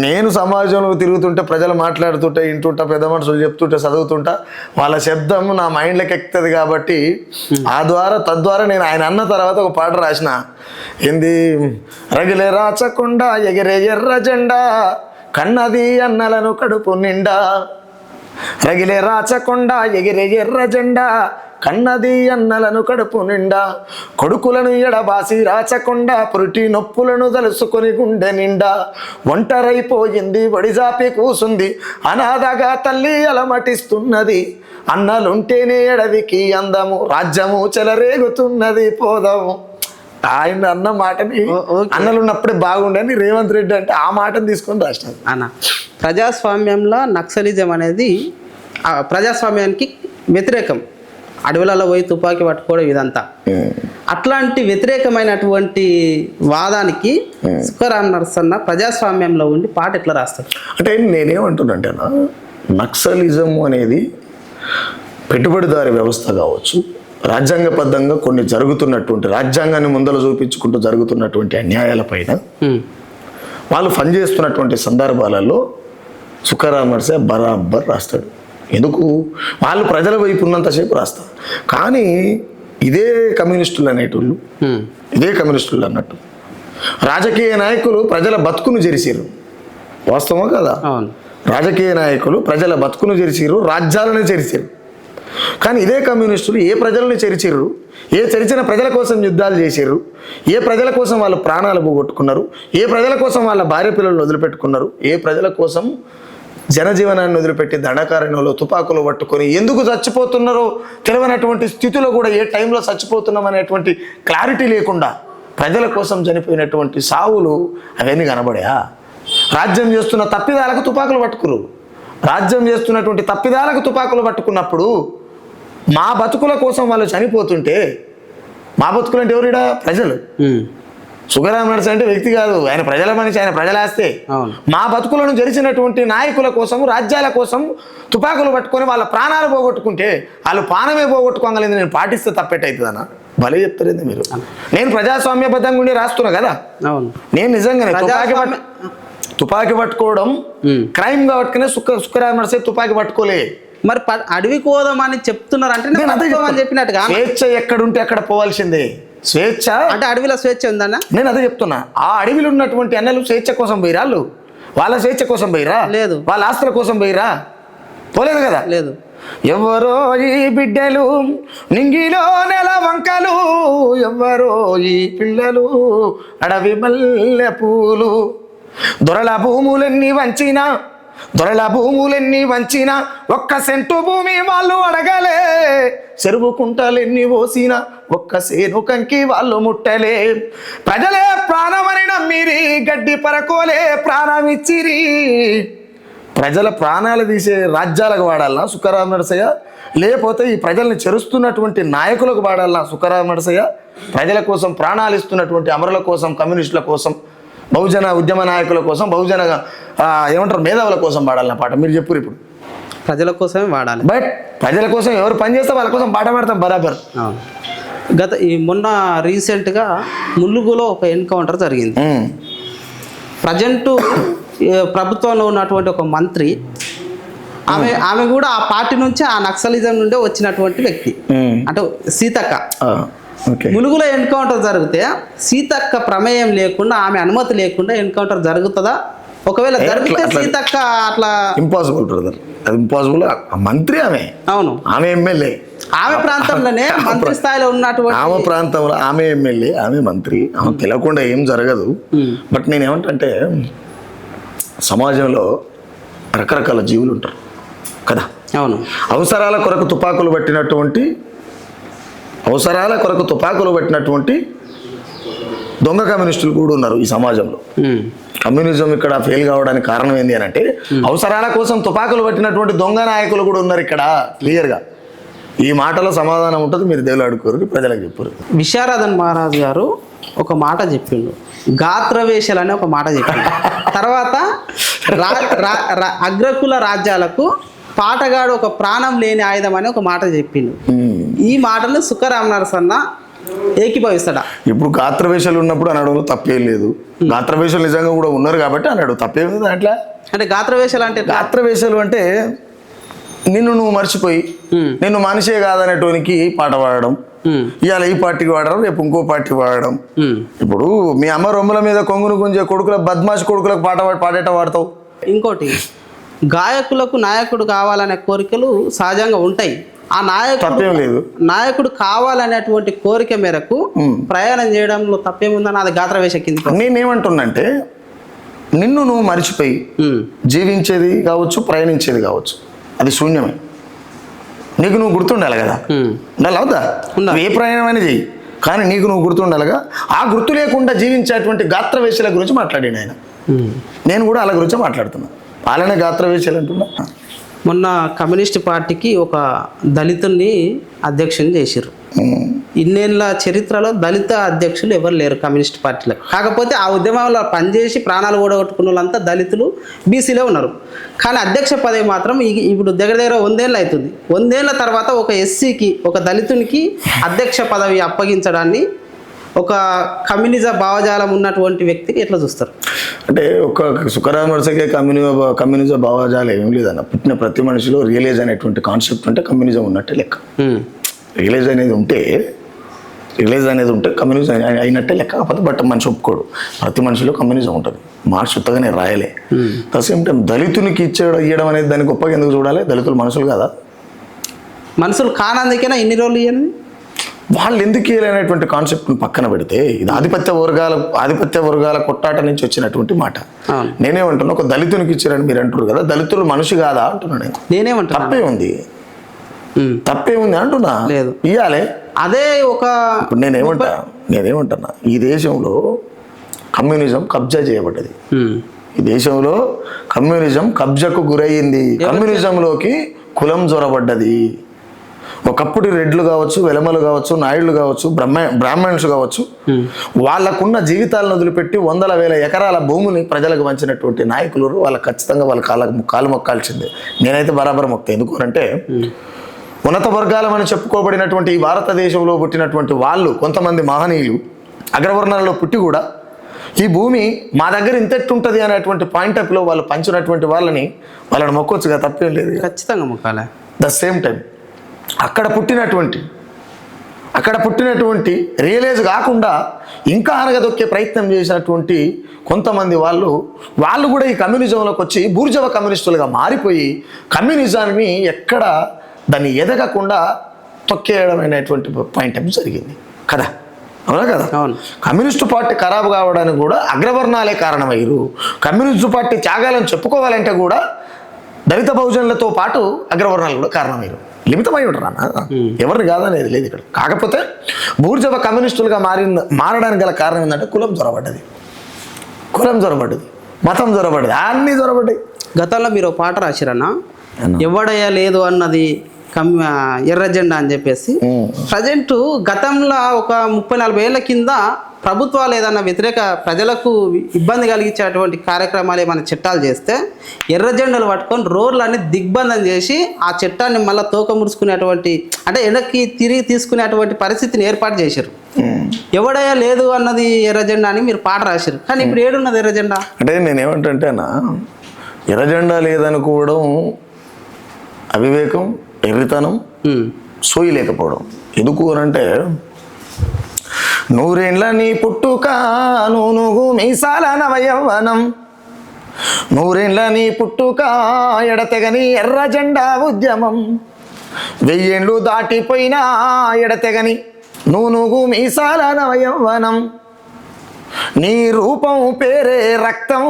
Speaker 2: నేను సమాజంలో తిరుగుతుంటే ప్రజలు మాట్లాడుతుంటే వింటుంటా, పెద్ద మనుషులు చెప్తుంటే చదువుతుంటా, వాళ్ళ శబ్దం నా మైండ్లోకి ఎక్కుతుంది కాబట్టి తద్వారా నేను ఆయన అన్న తర్వాత ఒక పాట రాసిన. ఏంది? రగిలే రాచకుండా ఎగిరే ఎర్ర జెండా, కన్నది అన్నలను కడుపు నిండా. రగిలే రాచకుండా ఎగిరే ఎర్ర జెండా, కన్నది అన్నలను కడుపు నిండా. కొడుకులను ఎడబాసి రాచకుండా, పురిటి నొప్పులను తలుసుకొని గుండె నిండా. ఒంటరైపోయింది ఒడిజాపి కూసుంది, అనాథగా తల్లి అలమటిస్తున్నది. అన్నలుంటేనే ఎడవికి అందము, రాజ్యము చెలరేగుతున్నది పోదాము. ఆయన అన్న మాటని అన్నలు ఉన్నప్పుడే బాగుండని రేవంత్ రెడ్డి అంటే ఆ మాటను తీసుకొని రాష్ట్రం
Speaker 1: అన్న. ప్రజాస్వామ్యంలో నక్సలిజం అనేది ప్రజాస్వామ్యానికి వ్యతిరేకం. అడవులలో పోయి తుపాకీ పట్టుకోవడం ఇదంతా. అట్లాంటి వ్యతిరేకమైనటువంటి వాదానికి సుఖరామ్ నరసన్న ప్రజాస్వామ్యంలో ఉండి పాట ఎట్లా రాస్తాడు
Speaker 2: అంటే నేనేమంటున్నాంటే, నక్సలిజం అనేది పెట్టుబడిదారి వ్యవస్థ కావచ్చు, రాజ్యాంగబద్ధంగా కొన్ని జరుగుతున్నటువంటి, రాజ్యాంగాన్ని ముందర చూపించుకుంటూ జరుగుతున్నటువంటి అన్యాయాలపైన వాళ్ళు పనిచేస్తున్నటువంటి సందర్భాలలో సుఖరామ్ నరసయ్య బరాబర్ రాస్తాడు. ఎందుకు? వాళ్ళు ప్రజల వైపు ఉన్నంతసేపు రాస్తారు. కానీ ఇదే కమ్యూనిస్టులు అన్నట్టు రాజకీయ నాయకులు ప్రజల బతుకును జరిసిరు. వాస్తవం కదా? రాజకీయ నాయకులు ప్రజల బతుకును జరిసిరు, రాజ్యాలను చెరిచారు. కానీ ఇదే కమ్యూనిస్టులు ఏ ప్రజలను చెరిచిర్రు, ఏ చెరిచిన ప్రజల కోసం యుద్ధాలు చేసిర్రు, ఏ ప్రజల కోసం వాళ్ళు ప్రాణాలు పోగొట్టుకున్నారు, ఏ ప్రజల కోసం వాళ్ళ భార్య పిల్లలను వదిలిపెట్టుకున్నారు, ఏ ప్రజల కోసం జనజీవనాన్ని వదిలిపెట్టి దండకారణ్యంలో తుపాకులు పట్టుకొని ఎందుకు చచ్చిపోతున్నారో తెలియనటువంటి స్థితిలో కూడా ఏ టైంలో చచ్చిపోతున్నాం అనేటువంటి క్లారిటీ లేకుండా ప్రజల కోసం చనిపోయినటువంటి సావులు అవన్నీ కనబడా? రాజ్యం చేస్తున్న తప్పిదాలకు తుపాకులు పట్టుకురు. రాజ్యం చేస్తున్నటువంటి తప్పిదాలకు తుపాకులు పట్టుకున్నప్పుడు మా బతుకుల కోసం వాళ్ళు చనిపోతుంటే, మా బతుకులు అంటే ఎవరిడా? ప్రజలు. సుఖరామ్ నరసయ్య అంటే వ్యక్తి కాదు, ఆయన ప్రజల మనిషి, ఆయన ప్రజల ఆస్తే. మా బతుకులను జరిచినటువంటి నాయకుల కోసం, రాజ్యాల కోసం తుపాకులు పట్టుకొని వాళ్ళ ప్రాణాలు పోగొట్టుకుంటే, వాళ్ళు ప్రాణమే పోగొట్టుకోగలిగింది నేను పాటిస్తే తప్పెట్టవుతుందన్న భలే చెప్తారేంది మీరు. నేను ప్రజాస్వామ్యబద్ధంగా ఉండి రాస్తున్నా కదా. నేను నిజంగానే తుపాకీ పట్టుకోవడం క్రైమ్ కాబట్టి సుఖరామ్ నరసయ్య తుపాకీ పట్టుకోలే.
Speaker 1: మరి అడవికి పోదామని చెప్తున్నారు అంటే చెప్పినట్టుగా
Speaker 2: స్వేచ్ఛ ఎక్కడుంటే అక్కడ పోవాల్సిందే. స్వేచ్ఛ
Speaker 1: అంటే అడవిలో స్వేచ్ఛ ఉందన్న.
Speaker 2: నేను అదే చెప్తున్నా. ఆ అడవిలో ఉన్నటువంటి అన్నలు స్వేచ్ఛ కోసం పోయిరా? వాళ్ళ స్వేచ్ఛ కోసం పోయిరా?
Speaker 1: లేదు.
Speaker 2: వాళ్ళ ఆస్తుల కోసం పోయిరా? పోలేదు కదా.
Speaker 1: లేదు.
Speaker 2: ఎవరో ఈ బిడ్డలు నింగిలో నెల వంకలు, ఎవరో ఈ పిల్లలు అడవి మల్లె పూలు. దొరల భూములెన్ని వంచినా ఒక్క సెంటు భూమి వాళ్ళు అడగలే. చెరువు కుంటలెన్ని పోసినా ఒక్క సేను కంకి వాళ్ళు ముట్టలే. ప్రజలే ప్రాణమని నమ్మిరి, గడ్డి పరకోలే ప్రాణం ఇచ్చిరి. ప్రజల ప్రాణాలు తీసే రాజ్యాలకు వాడాలన్నా సుఖరామ్ నరసయ్య? లేకపోతే ఈ ప్రజల్ని చెరుస్తున్నటువంటి నాయకులకు వాడాలన్నా సుఖరామ్ నరసయ్య? ప్రజల కోసం ప్రాణాలు ఇస్తున్నటువంటి అమరుల కోసం, కమ్యూనిస్టుల కోసం, బహుజన ఉద్యమ నాయకుల కోసం, బహుజన ఏమంటారు మేధావుల కోసం వాడాలన్న పాట మీరు చెప్పు. ఇప్పుడు
Speaker 1: ప్రజల కోసమే వాడాలి.
Speaker 2: బట్ ప్రజల కోసం ఎవరు పనిచేస్తే వాళ్ళ కోసం పాట పాడతాం బరాబర్.
Speaker 1: మొన్న రీసెంట్గా ములుగులో ఒక ఎన్కౌంటర్ జరిగింది. ప్రజెంట్ ప్రభుత్వంలో ఉన్నటువంటి ఒక మంత్రి, ఆమె కూడా ఆ పార్టీ నుంచి, ఆ నక్సలిజం నుండే వచ్చినటువంటి వ్యక్తి, అంటే సీతక్క. ములుగులో ఎన్కౌంటర్ జరిగితే సీతక్క ప్రమేయం లేకుండా, ఆమె అనుమతి లేకుండా ఎన్కౌంటర్ జరుగుతుందా? ఒకవేళ జరిగితే సీతక్క అట్లా
Speaker 2: ఇంపాసిబుల్ బ్రదర్, అది ఇంపాసిబుల్. మంత్రి ఆమె, అవును, ఆమె ఎమ్మెల్యే, ఆమె
Speaker 1: ప్రాంతంలోనే మంత్రి స్థాయిలో ఉన్నటువంటి
Speaker 2: ఆమె ప్రాంతంలో ఆమె ఎమ్మెల్యే, ఆమె మంత్రి, ఆమె తెలియకుండా ఏం జరగదు. బట్ నేను ఏమంటే, సమాజంలో రకరకాల జీవులు ఉంటారు కదా.
Speaker 1: అవును. అవసరాల
Speaker 2: కొరకు తుపాకులు పట్టినటువంటి దొంగ కమ్యూనిస్టులు కూడా ఉన్నారు ఈ సమాజంలో. కమ్యూనిజం ఇక్కడ ఫెయిల్ కావడానికి కారణం ఏంటి అని అంటే, అవసరాల కోసం తుపాకులు పట్టినటువంటి దొంగ నాయకులు కూడా ఉన్నారు ఇక్కడ. క్లియర్గా ఈ మాటలో సమాధానం ఉంటుంది. మీరు దేవుళ్ళు అడుకోరు, ప్రజలకు చెప్పారు.
Speaker 1: విశారదన్ మహారాజ్ గారు ఒక మాట చెప్పిండు, గాత్రవేషలు అని ఒక మాట చెప్పిండు. తర్వాత అగ్రకుల రాజ్యాలకు పాటగాడు ఒక ప్రాణం లేని ఆయుధం అని ఒక మాట చెప్పిండు. ఈ మాటలు సుఖరామ నరసన్న ఏకీభవిస్తాడా?
Speaker 2: ఇప్పుడు గాత్రవేషాలు ఉన్నప్పుడు అనడంలో తప్పేం లేదు. గాత్రవేషాలు నిజంగా కూడా ఉన్నారు కాబట్టి అన్నాడు, తప్పేమి దాంట్లో.
Speaker 1: అంటే గాత్రవేషాలు అంటే
Speaker 2: గాత్రవేషాలు అంటే నిన్ను నువ్వు మర్చిపోయి నిన్ను మనిషే కాదనేటోనికి పాట పాడడం, ఇవాళ ఈ పార్టీకి వాడడం, రేపు ఇంకో పార్టీకి వాడడం. ఇప్పుడు మీ అమ్మ రొమ్మల మీద కొంగును గుంజే కొడుకుల బద్మాష్ కొడుకులకు పాడేట వాడతావు.
Speaker 1: ఇంకోటి, గాయకులకు నాయకుడు కావాలనే కోరికలు సహజంగా ఉంటాయి. ఆ నాయకుడు కావాలనేటువంటి కోరిక మేరకు ప్రయాణం చేయడంలో తప్పేముందని అది గాత్రవేష కింద.
Speaker 2: నేనేమంటున్నంటే నిన్ను నువ్వు మర్చిపోయి జీవించేది కావచ్చు, ప్రయాణించేది కావచ్చు, అది శూన్యమే. నీకు నువ్వు గుర్తుండాలి కదా, ఉండాలి అవుతా. నువ్వు ఏ ప్రయాణమైనా చెయ్యి, కానీ నీకు నువ్వు గుర్తుండాలిగా. ఆ గుర్తు లేకుండా జీవించేటువంటి గాత్రవేషల గురించి మాట్లాడాడు ఆయన. నేను కూడా అలా గురించి మాట్లాడుతున్నా. అలానే గాత్రవేషాలు అంటున్నా.
Speaker 1: మొన్న కమ్యూనిస్ట్ పార్టీకి ఒక దళితుల్ని అధ్యక్షుని చేశారు. ఇన్నేళ్ళ చరిత్రలో దళిత అధ్యక్షులు ఎవరు లేరు కమ్యూనిస్ట్ పార్టీలో. కాకపోతే ఆ ఉద్యమంలో పనిచేసి ప్రాణాలు ఓడగొట్టుకున్న వాళ్ళంతా దళితులు, బీసీలే ఉన్నారు. కానీ అధ్యక్ష పదవి మాత్రం ఇప్పుడు దగ్గర 100 ఏళ్ళు అవుతుంది. 100 ఏళ్ళ తర్వాత ఒక ఎస్సీకి, ఒక దళితునికి అధ్యక్ష పదవి అప్పగించడాన్ని ఒక కమ్యూనిజం భావజాలం ఉన్నటువంటి వ్యక్తికి ఎట్లా చూస్తారు?
Speaker 2: అంటే ఒక సుఖరామ నరసకే కమ్యూనిజం భావజాలం ఏం లేదన్న. పుట్టిన ప్రతి మనిషిలో రియలైజ్ అనేటువంటి కాన్సెప్ట్ ఉంటే కమ్యూనిజం ఉన్నట్టే లెక్క. రియలైజ్ అనేది ఉంటే కమ్యూనిజం అయినట్టే లెక్క. కాకపోతే బట్ మనిషి ఒప్పుకోడు. ప్రతి మనిషిలో కమ్యూనిజం ఉంటుంది. మార్క్స్ ఉత్తగానే రాయలే. ద సేమ్ టైం దళితునికి ఇవ్వడం అనేది దాన్ని గొప్పగా ఎందుకు చూడాలి? దళితులు మనుషులు కదా,
Speaker 1: మనుషులు కానందుకేనా ఇన్ని రోజులు ఇవ్వని.
Speaker 2: వాళ్ళు ఎందుకు ఇవ్వలేనటువంటి కాన్సెప్ట్ని పక్కన పెడితే ఇది ఆధిపత్య వర్గాల కొట్టాట నుంచి వచ్చినటువంటి మాట. నేనేమంటున్నా, ఒక దళితునికి ఇచ్చారని మీరు అంటారు కదా, దళితులు మనిషి కాదా అంటున్నా.
Speaker 1: నేనేమంటున్నా
Speaker 2: తప్పే ఉంది అంటున్నా.
Speaker 1: లేదు,
Speaker 2: ఇవ్వాలి.
Speaker 1: అదే ఒక
Speaker 2: నేనేమంటున్నా, ఈ దేశంలో కమ్యూనిజం కబ్జా చేయబడ్డది. ఈ దేశంలో కమ్యూనిజం కబ్జాకు గురయ్యింది. కమ్యూనిజంలోకి కులం జొరబడ్డది. ఒకప్పుడు రెడ్లు కావచ్చు, వెలమలు కావచ్చు, నాయుళ్ళు కావచ్చు, బ్రాహ్మణ్స్ కావచ్చు, వాళ్ళకున్న జీవితాలను వదిలిపెట్టి 100,000 ఎకరాల భూమిని ప్రజలకు పంచినటువంటి నాయకులు వాళ్ళకి ఖచ్చితంగా వాళ్ళ కాలు మొక్కాల్సిందే. నేనైతే బరాబర్ మొక్తా. ఎందుకు అంటే ఉన్నత వర్గాలమని చెప్పుకోబడినటువంటి ఈ భారతదేశంలో పుట్టినటువంటి వాళ్ళు, కొంతమంది మహనీయులు అగ్రవర్ణాలలో పుట్టి కూడా ఈ భూమి మా దగ్గర ఇంతెట్టుంటుంది అనేటువంటి పాయింట్ ఆఫ్ లో వాళ్ళు పంచినటువంటి వాళ్ళని మొక్కొచ్చుగా, తప్పేం లేదు.
Speaker 1: ఖచ్చితంగా మొక్కాలి.
Speaker 2: ద సేమ్ టైం అక్కడ పుట్టినటువంటి రియలైజ్ కాకుండా ఇంకా అనగదొక్కే ప్రయత్నం చేసినటువంటి కొంతమంది వాళ్ళు కూడా ఈ కమ్యూనిజంలోకి వచ్చి బూర్జవ కమ్యూనిస్టులుగా మారిపోయి కమ్యూనిజాన్ని ఎక్కడ దాన్ని ఎదగకుండా తొక్కేయడం అనేటువంటి పాయింట్ ఆఫ్ జరిగింది కదా, అవునా కదా? కమ్యూనిస్టు పార్టీ ఖరాబు కావడానికి కూడా అగ్రవర్ణాలే కారణమయ్యారు. కమ్యూనిస్టు పార్టీ త్యాగాలను చెప్పుకోవాలంటే కూడా దళిత బహుజనులతో పాటు అగ్రవర్ణాలు కూడా కారణమయ్యారు. లిమితమై ఉంటారు అన్న, ఎవరిని కాదనేది లేదు ఇక్కడ. కాకపోతే బూర్జవ కమ్యూనిస్టులుగా మారడానికి గల కారణం ఏంటంటే కులం జొరబడ్డది, మతం జొరబడ్డది, అన్నీ జొరబడ్డాయి.
Speaker 1: గతంలో మీరు పాట రాసిరన్నా, ఎవడయ్యా లేదు అన్నది ఎర్ర జెండా అని చెప్పేసి. ప్రజెంట్ గతంలో ఒక 30-40 ఏళ్ల కింద ప్రభుత్వాలు ఏదన్నా ప్రజలకు ఇబ్బంది కలిగించేటువంటి కార్యక్రమాలు ఏమైనా చట్టాలు చేస్తే ఎర్ర జెండాలు పట్టుకొని రోడ్లన్నీ దిగ్బంధం చేసి ఆ చట్టాన్ని మళ్ళీ తోక ముడుచుకునేటువంటి, అంటే వెనక్కి తిరిగి తీసుకునేటువంటి పరిస్థితిని ఏర్పాటు చేశారు. ఎవడయ్యా లేదు అన్నది ఎర్ర జెండా అని మీరు పాట రాశారు. కానీ ఇప్పుడు ఏడున్నది ఎర్ర జెండా?
Speaker 2: అంటే నేనేమంటంటేనా, ఎర్ర జెండా లేదనుకోవడం అవివేకం, ఎర్రితనం, సోయి లేకపోవడం. ఎందుకు అనంటే, 100 ఏళ్ల నీ పుట్టుక నూనుగు మీసాల నవయవ్వనం, 100 ఏళ్ల నీ పుట్టుక ఎడతెగని ఎర్ర జెండా ఉద్యమం, 1000 ఏళ్ళు దాటిపోయినా ఎడతెగని నూనుగు మీసాల నవయవ్వనం, నీ రూపం పేరే రక్తం,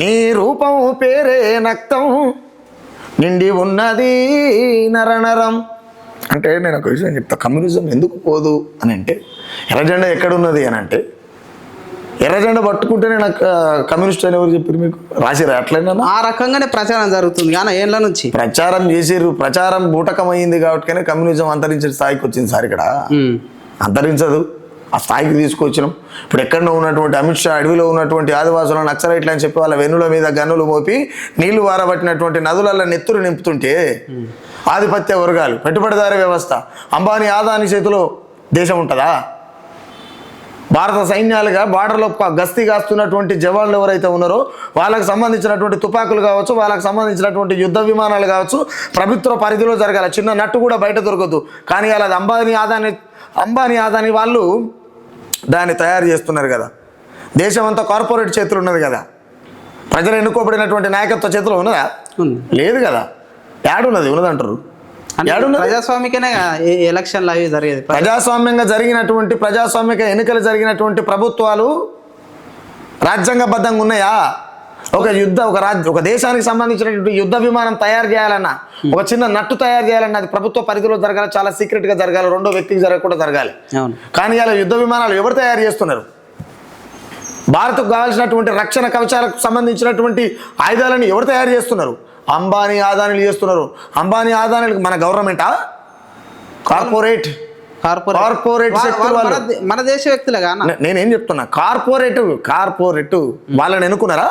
Speaker 2: నీ రూపం పేరే నక్తం, నిండి ఉన్నది నరనరం. అంటే నేను ఒక విషయం చెప్తా, కమ్యూనిజం ఎందుకు పోదు అని అంటే, ఎర్రజెండా ఎక్కడున్నది అని అంటే, ఎర్రజెండా పట్టుకుంటేనే నాకు కమ్యూనిస్ట్ అని ఎవరు చెప్పారు మీకు? రాసిరా అట్లయినా?
Speaker 1: ఆ రకంగానే ప్రచారం జరుగుతుంది కానీ ఏళ్ళ నుంచి
Speaker 2: ప్రచారం చేసారు. ప్రచారం బూటకమైంది కాబట్టి కమ్యూనిజం అంతరించే స్థాయికి వచ్చింది సార్. ఇక్కడ అంతరించదు. ఆ స్థాయికి తీసుకొచ్చినాం. ఇప్పుడు ఎక్కడో ఉన్నటువంటి అమిత్ షా అడవిలో ఉన్నటువంటి ఆదివాసులను నక్సలైట్లు అని చెప్పి వాళ్ళ వెన్నుల మీద గన్నులు మోపి నీళ్లు వారబట్టినటువంటి నదులలో నెత్తురు నింపుతుంటే ఆధిపత్య వర్గాలు, పెట్టుబడిదారీ వ్యవస్థ, అంబానీ ఆదాని చేతిలో దేశం ఉంటుందా? భారత సైన్యాలుగా బార్డర్లో గస్తీ కాస్తున్నటువంటి జవాన్లు ఎవరైతే ఉన్నారో వాళ్ళకి సంబంధించినటువంటి తుపాకులు కావచ్చు, వాళ్ళకి సంబంధించినటువంటి యుద్ధ విమానాలు కావచ్చు ప్రభుత్వ పరిధిలో జరగాలి. చిన్న నట్టు కూడా బయట దొరకదు. కానీ అలా అంబానీ ఆదాని వాళ్ళు దాన్ని తయారు చేస్తున్నారు కదా. దేశం అంతా కార్పొరేట్ చేతులు ఉన్నది కదా. ప్రజలు ఎన్నుకోబడినటువంటి నాయకత్వ చేతిలో ఉన్నదా? లేదు కదా. యాడున్నది? ఉన్నదంటారు.
Speaker 1: ప్రజాస్వామికనే ఎలక్షన్లు అవి జరిగేది.
Speaker 2: ప్రజాస్వామ్యంగా జరిగినటువంటి ప్రజాస్వామిక ఎన్నికలు జరిగినటువంటి ప్రభుత్వాలు రాజ్యాంగబద్ధంగా ఉన్నాయా? ఒక దేశానికి సంబంధించినటువంటి యుద్ధ విమానం తయారు చేయాలన్నా, ఒక చిన్న నట్టు తయారు చేయాలన్నా అది ప్రభుత్వ పరిధిలో జరగాలి, చాలా సీక్రెట్ గా జరగాలి, రెండో వ్యక్తికి జరగకుండా జరగాలి. కానీ ఇలా యుద్ధ విమానాలు ఎవరు తయారు చేస్తున్నారు? భారత్కు కావాల్సినటువంటి రక్షణ కవచాలకు సంబంధించినటువంటి ఆయుధాలను ఎవరు తయారు చేస్తున్నారు? అంబానీ ఆదానీలు చేస్తున్నారు. అంబానీ ఆదానీలకు మన గవర్నమెంటా? కార్పొరేట్ శక్తులు వాళ్ళు.
Speaker 1: మన దేశ వ్యక్తులుగా
Speaker 2: నేనేం చెప్తున్నా, కార్పొరేట్ వాళ్ళని ఎన్నుకున్నారా?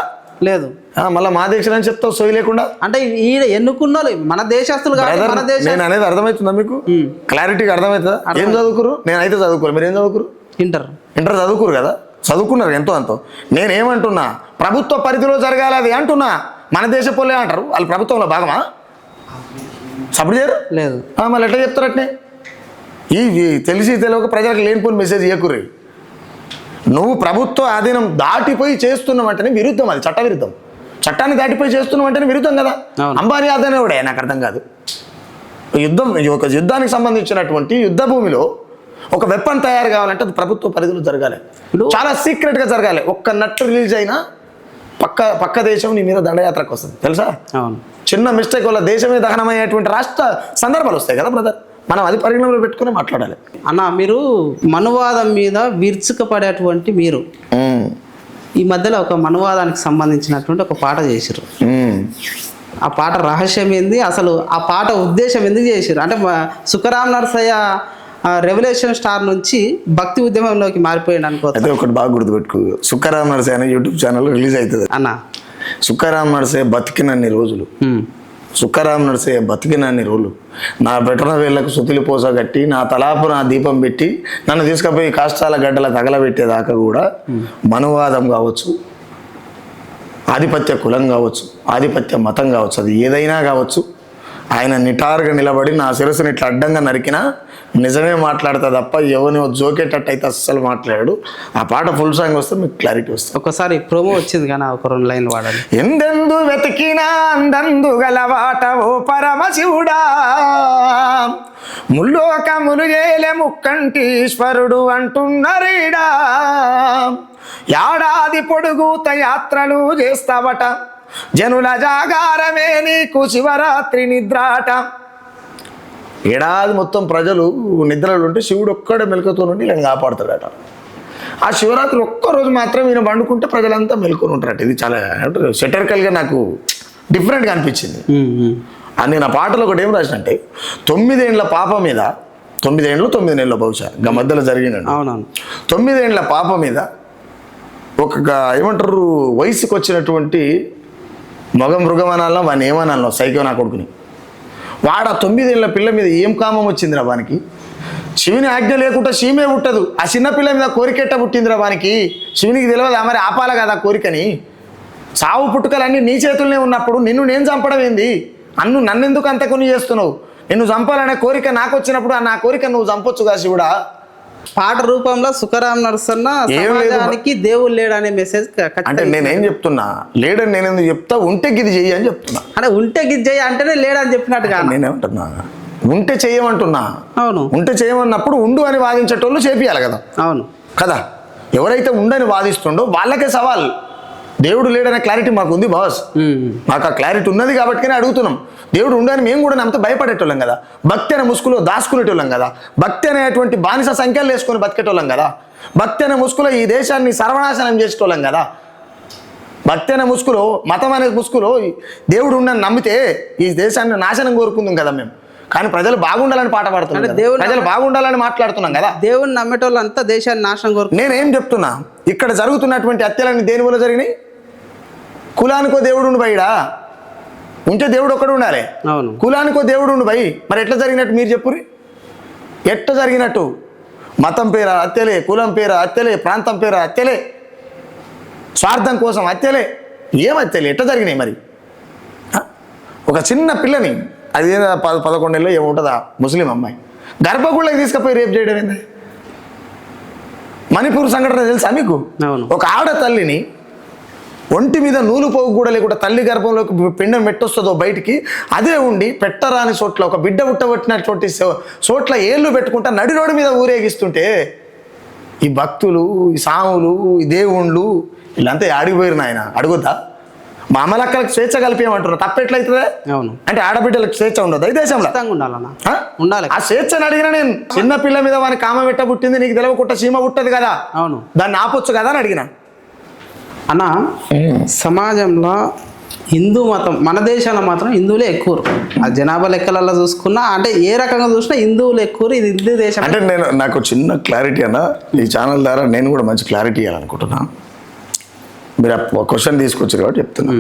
Speaker 1: లేదు.
Speaker 2: మళ్ళీ మా దేశం అని చెప్తావు సోయి లేకుండా.
Speaker 1: అంటే ఈయన ఎన్నుకున్న మన దేశస్తులు.
Speaker 2: నేను అనేది అర్థమవుతుందా మీకు? క్లారిటీగా అర్థమవుతుందా? ఏం చదువుకురు? నేనైతే చదువుకోరు. మీరు ఏం చదువుకురు?
Speaker 1: ఇంటర్
Speaker 2: చదువుకురు కదా. చదువుకున్నారు ఎంతో అంతో. నేనేమంటున్నా, ప్రభుత్వ పరిధిలో జరగాలి అది అంటున్నా. మన దేశ పోలే అంటారు. వాళ్ళు ప్రభుత్వంలో భాగమా? సపోర్ట్ చేయరు.
Speaker 1: లేదు.
Speaker 2: మళ్ళీ ఎట్లా చెప్తారు? అట్నే ఈ తెలిసి తెలియక ప్రజలకు లేనిపోయిన మెసేజ్ ఇవ్వకుర్రి. నువ్వు ప్రభుత్వ ఆధీనం దాటిపోయి చేస్తున్నావంటేనే విరుద్ధం. అది చట్ట విరుద్ధం. చట్టాన్ని దాటిపోయి చేస్తున్నావంటేనే విరుద్ధం కదా. అంబానీ ఆదానే కూడా నాకు అర్థం కాదు. ఒక యుద్ధానికి సంబంధించినటువంటి యుద్ధ భూమిలో ఒక వెపన్ తయారు కావాలంటే అది ప్రభుత్వ పరిధిలో జరగాలి, చాలా సీక్రెట్గా జరగాలి. ఒక్క నట్టు రిలీజ్ అయినా పక్క దేశం నీ మీద దండయాత్రకు వస్తుంది తెలుసా. చిన్న మిస్టేక్ వల్ల దేశమే దహనమయ్యేటువంటి రాష్ట్ర సందర్భాలు వస్తాయి కదా బ్రదర్. మనం అది పరిగణనలో పెట్టుకుని మాట్లాడాలి.
Speaker 1: అన్న, మీరు మనువాదం మీద విరుచుకుపడేటువంటి మీరు ఈ మధ్యలో ఒక మనువాదానికి సంబంధించినటువంటి ఒక పాట చేసిర్రు. ఆ పాట రహస్యం ఏంది, అసలు ఆ పాట ఉద్దేశం ఎందుకు చేసిర్రు? అంటే సుఖరామ్ నరసయ్య రెవల్యూషన్ స్టార్ నుంచి భక్తి ఉద్యమంలోకి మారిపోయింది అనుకో.
Speaker 2: అదే ఒకటి బాగా గుర్తుపెట్టుకో, సుఖరామ్ నరసయ్య అనే యూట్యూబ్ ఛానల్ రిలీజ్ అవుతుంది
Speaker 1: అన్న.
Speaker 2: సుఖరామ్ నరసయ్య బతికినన్ని రోజులు, సుఖరామ్ నరసయ్య బతికినన్ని రోజులు నా బెటన వేళ్లకు సుతిలి పోస కట్టి, నా తలాపు నా దీపం పెట్టి, నన్ను తీసుకుపోయి కాష్టాల గడ్డల తగలబెట్టేదాకా కూడా మనువాదం కావచ్చు, ఆధిపత్య కులం కావచ్చు, ఆధిపత్య మతం కావచ్చు, అది ఏదైనా కావచ్చు, ఆయన నిటారుగా నిలబడి నా శిరస్సుని ఇట్లా అడ్డంగా నరికినా నిజమే మాట్లాడతా తప్ప ఎవరినో జోకేటట్టు అయితే అస్సలు మాట్లాడాడు. ఆ పాట ఫుల్ సాంగ్ వస్తే మీకు క్లారిటీ వస్తుంది.
Speaker 1: ఒకసారి ప్రోమో వచ్చింది కానీ ఒక 2 లైన్లు వాడాలి.
Speaker 2: ఎందెందు వెతికినా అందందు గలవాట ఓ పరమశివుడా, ముల్లోకములు ఏలే ముక్కంటీశ్వరుడు అంటున్నరీడా, ఏడాది పొడుగుత యాత్రలు చేస్తావట, జనుల జాగారమే నీకు శివరాత్రి నిద్రాట. ఏడాది మొత్తం ప్రజలు నిద్రలు ఉంటే శివుడు ఒక్కడే మెలకుతో నుండి ఇలా కాపాడుతాడట. ఆ శివరాత్రి ఒక్కరోజు మాత్రం ఈయన పండుకుంటే ప్రజలంతా మెలుకొని ఉంటారట. ఇది చాలా సెటరికల్గా నాకు డిఫరెంట్గా అనిపించింది. నేను ఆ పాటలో ఒకటి ఏం రాసినంటే, 9 ఏళ్ల పాప మీద, 9 ఏళ్ళు 9 నెలల బహుశా ఇంకా మధ్యలో జరిగిందండి.
Speaker 1: అవునవును.
Speaker 2: 9 ఏళ్ల పాప మీద ఒక ఏమంటారు వయసుకు వచ్చినటువంటి మగ మృగమనాల్లో వాడిని ఏమనాలో సైకో నా కొడుకుని, వాడు ఆ 9 ఏళ్ల పిల్ల మీద ఏం కామం వచ్చిందిరా వానికి? శివుని ఆజ్ఞ లేకుండా శివమే పుట్టదు. ఆ చిన్నపిల్ల మీద కోరికెట్ట పుట్టిందిరా వానికి? శివునికి తెలియదు మరి ఆపాల కదా కోరికని. సావు పుట్టుకలన్నీ నీ చేతుల్నే ఉన్నప్పుడు నిన్ను నేను చంపడం ఏంది? నన్నెందుకు అంత కొన్ని చేస్తున్నావు? నిన్ను చంపాలనే కోరిక నాకు వచ్చినప్పుడు నా కోరిక నువ్వు చంపొచ్చుగా శివుడా.
Speaker 1: పాట రూపంలో సుఖరామ్ నరసన్న సమాజానికి దేవుడు లేడనే మెసేజ్.
Speaker 2: అంటే నేనేం చెప్తున్నా, లేడని నేను ఎందుకు చెప్తా, ఉంటే గిది చెయ్యి అని చెప్తున్నా.
Speaker 1: అంటే ఉంటే గిది చెయ్యి అంటేనే లేడని చెప్పినట్టుగా
Speaker 2: నేనేమంటున్నా, ఉంటే చెయ్యమంటున్నా.
Speaker 1: అవును,
Speaker 2: ఉంటే చేయమన్నప్పుడు ఉండు అని వాదించేటోళ్ళు చేపియాలి కదా.
Speaker 1: అవును
Speaker 2: కదా. ఎవరైతే ఉండని వాదిస్తుండో వాళ్ళకే సవాల్. దేవుడు లేడనే క్లారిటీ మాకు ఉంది బాస్, మాకు ఆ క్లారిటీ ఉన్నది కాబట్టినే అడుగుతున్నాం. దేవుడు ఉండని మేము కూడా నమ్మితే భయపడేటోళ్ళం కదా. భక్తి అనే ముసుగులో దాచుకునేటోళ్ళం కదా. భక్తి అనేటువంటి బానిస సంఖ్యలు వేసుకొని బతికేటోళ్ళం కదా. భక్తి అనే ముసుగులో ఈ దేశాన్ని సర్వనాశనం చేసేటోళ్ళం కదా. భక్తి అనే ముసుగులో, మతం అనే ముసుగులో దేవుడు ఉండని నమ్మితే ఈ దేశాన్ని నాశనం కోరుకుందాం కదా మేము. కానీ ప్రజలు బాగుండాలని పాట పాడుతున్నాం కదా. ప్రజలు బాగుండాలని మాట్లాడుతున్నాం కదా.
Speaker 1: దేవుని నమ్మేటోళ్ళంతా దేశాన్ని నాశనం కోరుకు.
Speaker 2: నేనేం చెప్తున్నా, ఇక్కడ జరుగుతున్నటువంటి హత్యలన్నీ దేని వల్ల జరిగినాయి? కులానికో దేవుడు ఉండు బయడా, ఉంటే దేవుడు ఒక్కడు ఉండాలి.
Speaker 1: అవును,
Speaker 2: కులానికో దేవుడు ఉండు బై. మరి ఎట్లా జరిగినట్టు మీరు చెప్పుర్రి, ఎట్లా జరిగినట్టు? మతం పేర హత్యలే, కులం పేర హత్యలే, ప్రాంతం పేర హత్యలే, స్వార్థం కోసం హత్యలే. ఏం హత్యలే, ఎట్లా జరిగినాయి మరి? ఒక చిన్న పిల్లని, అది 11 నెలలు ఏముంటుందా, ముస్లిం అమ్మాయి గర్భగుళ్ళకి తీసుకుపోయి రేపు చేయడం ఏంది? మణిపూర్ సంఘటన తెలుసా మీకు? ఒక ఆడ తల్లిని ఒంటి మీద నూలు పోగు కూడా లేకుండా తల్లి గర్భంలోకి పిండం పెట్టొస్తుందో బయటికి, అదే ఉండి పెట్టరాని చోట్ల ఒక బిడ్డ పుట్టబట్టినటువంటి చోట్ల ఏళ్ళు పెట్టుకుంటా నడి రోడ్డు మీద ఊరేగిస్తుంటే ఈ భక్తులు, ఈ సాములు, ఈ దేవుళ్ళు వీళ్ళంతా ఆడిపోయారు. నాయన అడుగుతా, మా అమలక్కలకు స్వేచ్ఛ కలిపేయమంటున్నారు, తప్పెట్లయితుందే?
Speaker 1: అవును,
Speaker 2: అంటే ఆడబిడ్డలకు స్వేచ్ఛ ఉండదు ఈ దేశంలో?
Speaker 1: ఉండాలి.
Speaker 2: ఆ స్వేచ్ఛను అడిగినా నేను, చిన్న పిల్ల మీద వాని కామ పెట్ట పుట్టింది, నీకు తెలవకుండా చీమ పుట్టదు కదా,
Speaker 1: అవును,
Speaker 2: దాన్ని ఆపొచ్చు కదా అని అడిగినా.
Speaker 1: అన్న, సమాజంలో హిందూ మతం, మన దేశంలో మాత్రం హిందువులే ఎక్కువ. ఆ జనాభా లెక్కలలో చూసుకున్నా, అంటే ఏ రకంగా చూసినా హిందువులు ఎక్కువ. ఇది హిందూ దేశం.
Speaker 2: అంటే నాకు చిన్న క్లారిటీ అన్న, ఈ ఛానల్ ద్వారా నేను కూడా మంచి క్లారిటీ ఇవ్వాలనుకుంటున్నా. మీరు క్వశ్చన్ తీసుకొచ్చారు కాబట్టి చెప్తున్నా.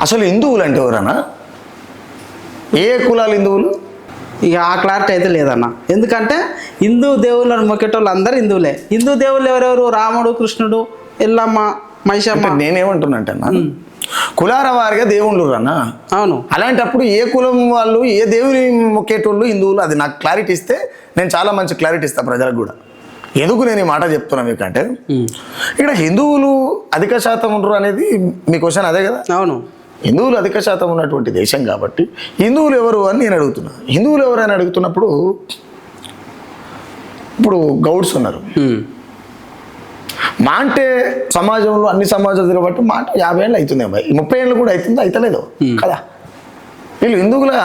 Speaker 2: అసలు హిందువులు అంటే ఎవరన్నా? ఏ కులాలు హిందువులు?
Speaker 1: ఇక ఆ క్లారిటీ అయితే లేదన్న. ఎందుకంటే హిందూ దేవుళ్ళని మొక్కేటోళ్ళు అందరూ హిందువులే. హిందూ దేవుళ్ళు ఎవరెవరు? రాముడు, కృష్ణుడు, ఎల్లమ్మ, మైషమ్మ.
Speaker 2: నేనేమంటున్నా అంటే అన్న, కులాల వారిగా దేవుళ్ళు అన్న.
Speaker 1: అవును,
Speaker 2: అలాంటప్పుడు ఏ కులం వాళ్ళు, ఏ దేవుని మొక్కేటోళ్ళు హిందువులు? అది నాకు క్లారిటీ ఇస్తే నేను చాలా మంచి క్లారిటీ ఇస్తాను ప్రజలకు కూడా. ఎందుకు నేను ఈ మాట చెప్తున్నా మీకంటే, ఇక్కడ హిందువులు అధిక శాతం ఉండరు అనేది మీ క్వశ్చన్ అదే కదా.
Speaker 1: అవును,
Speaker 2: హిందువులు అధిక శాతం ఉన్నటువంటి దేశం కాబట్టి హిందువులు ఎవరు అని నేను అడుగుతున్నా. హిందువులు ఎవరు అని అడుగుతున్నప్పుడు, ఇప్పుడు గౌడ్స్ ఉన్నారు. మా అంటే సమాజంలో అన్ని సమాజాలు బట్టి మాట 50 ఏళ్ళు అవుతుంది, 30 ఏళ్ళు కూడా అవుతుందో అయితలేదు కదా. వీళ్ళు హిందువులుగా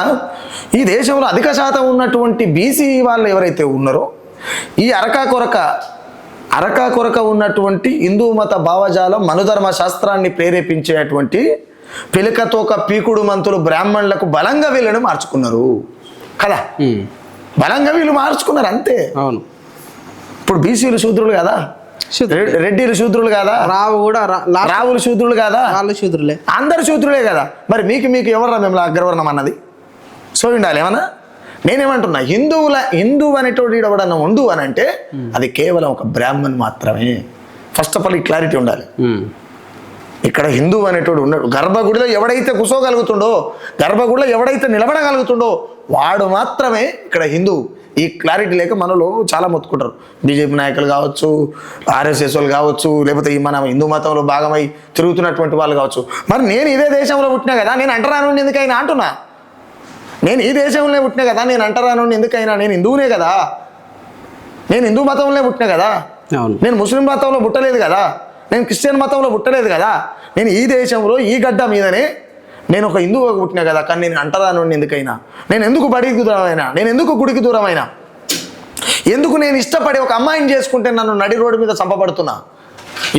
Speaker 2: ఈ దేశంలో అధిక శాతం ఉన్నటువంటి బీసీ వాళ్ళు ఎవరైతే ఉన్నారో, ఈ అరకా కొరక ఉన్నటువంటి హిందూ మత భావజాలం, మనుధర్మ శాస్త్రాన్ని ప్రేరేపించేటువంటి పిలకతోక పీకుడు మంతులు బ్రాహ్మణులకు బలంగా వీళ్ళని మార్చుకున్నారు కదా. బలంగా వీళ్ళు మార్చుకున్నారు అంతే.
Speaker 1: అవును,
Speaker 2: ఇప్పుడు బీసీలు శూద్రులు కదా, రెడ్డిలు శూద్రులు కదా, రావులు శూద్రులు కదా,
Speaker 1: వాళ్ళు శూద్రులే,
Speaker 2: అందరు శూద్రులే కదా. మరి మీకు ఎవరు మేము అగ్రవర్ణం అన్నది? సో ఉండాలి ఏమన్నా? నేనేమంటున్నా, హిందూ అనేటోడు ఎవడన్నా ఉండు అని అంటే అది కేవలం ఒక బ్రాహ్మణ్ మాత్రమే. ఫస్ట్ ఆఫ్ ఆల్ ఈ క్లారిటీ ఉండాలి. ఇక్కడ హిందూ అనేటోడు ఉన్నాడు, గర్భగుడిలో ఎవడైతే కూసోగలుగుతుండో, గర్భగుడిలో ఎవడైతే నిలబడగలుగుతుండో వాడు మాత్రమే ఇక్కడ హిందూ. ఈ క్లారిటీ లేక మనలో చాలా మొత్తుకుంటారు. బీజేపీ నాయకులు కావచ్చు, ఆర్ఎస్ఎస్ వాళ్ళు కావచ్చు, లేకపోతే ఈ మన హిందూ మతంలో భాగమై తిరుగుతున్నటువంటి వాళ్ళు కావచ్చు. మరి నేను ఇదే దేశంలో పుట్టినా కదా, నేను అంటరాను ఎందుకైనా అంటున్నా. నేను ఈ దేశంలో పుట్టినా కదా, నేను అంటరాను ఎందుకైనా, నేను హిందువునే కదా, నేను హిందూ మతంలో పుట్టినా కదా, నేను ముస్లిం మతంలో పుట్టలేదు కదా, నేను క్రిస్టియన్ మతంలో పుట్టలేదు కదా, నేను ఈ దేశంలో ఈ గడ్డ మీదనే నేను ఒక హిందువుగా పుట్టినా కదా. కానీ నేను అంటరాను ఎందుకైనా, నేను ఎందుకు బడికి దూరమైనా, నేను ఎందుకు గుడికి దూరమైనా, ఎందుకు నేను ఇష్టపడి ఒక అమ్మాయిని చేసుకుంటే నన్ను నడి రోడ్డు మీద చంపబడుతున్నా?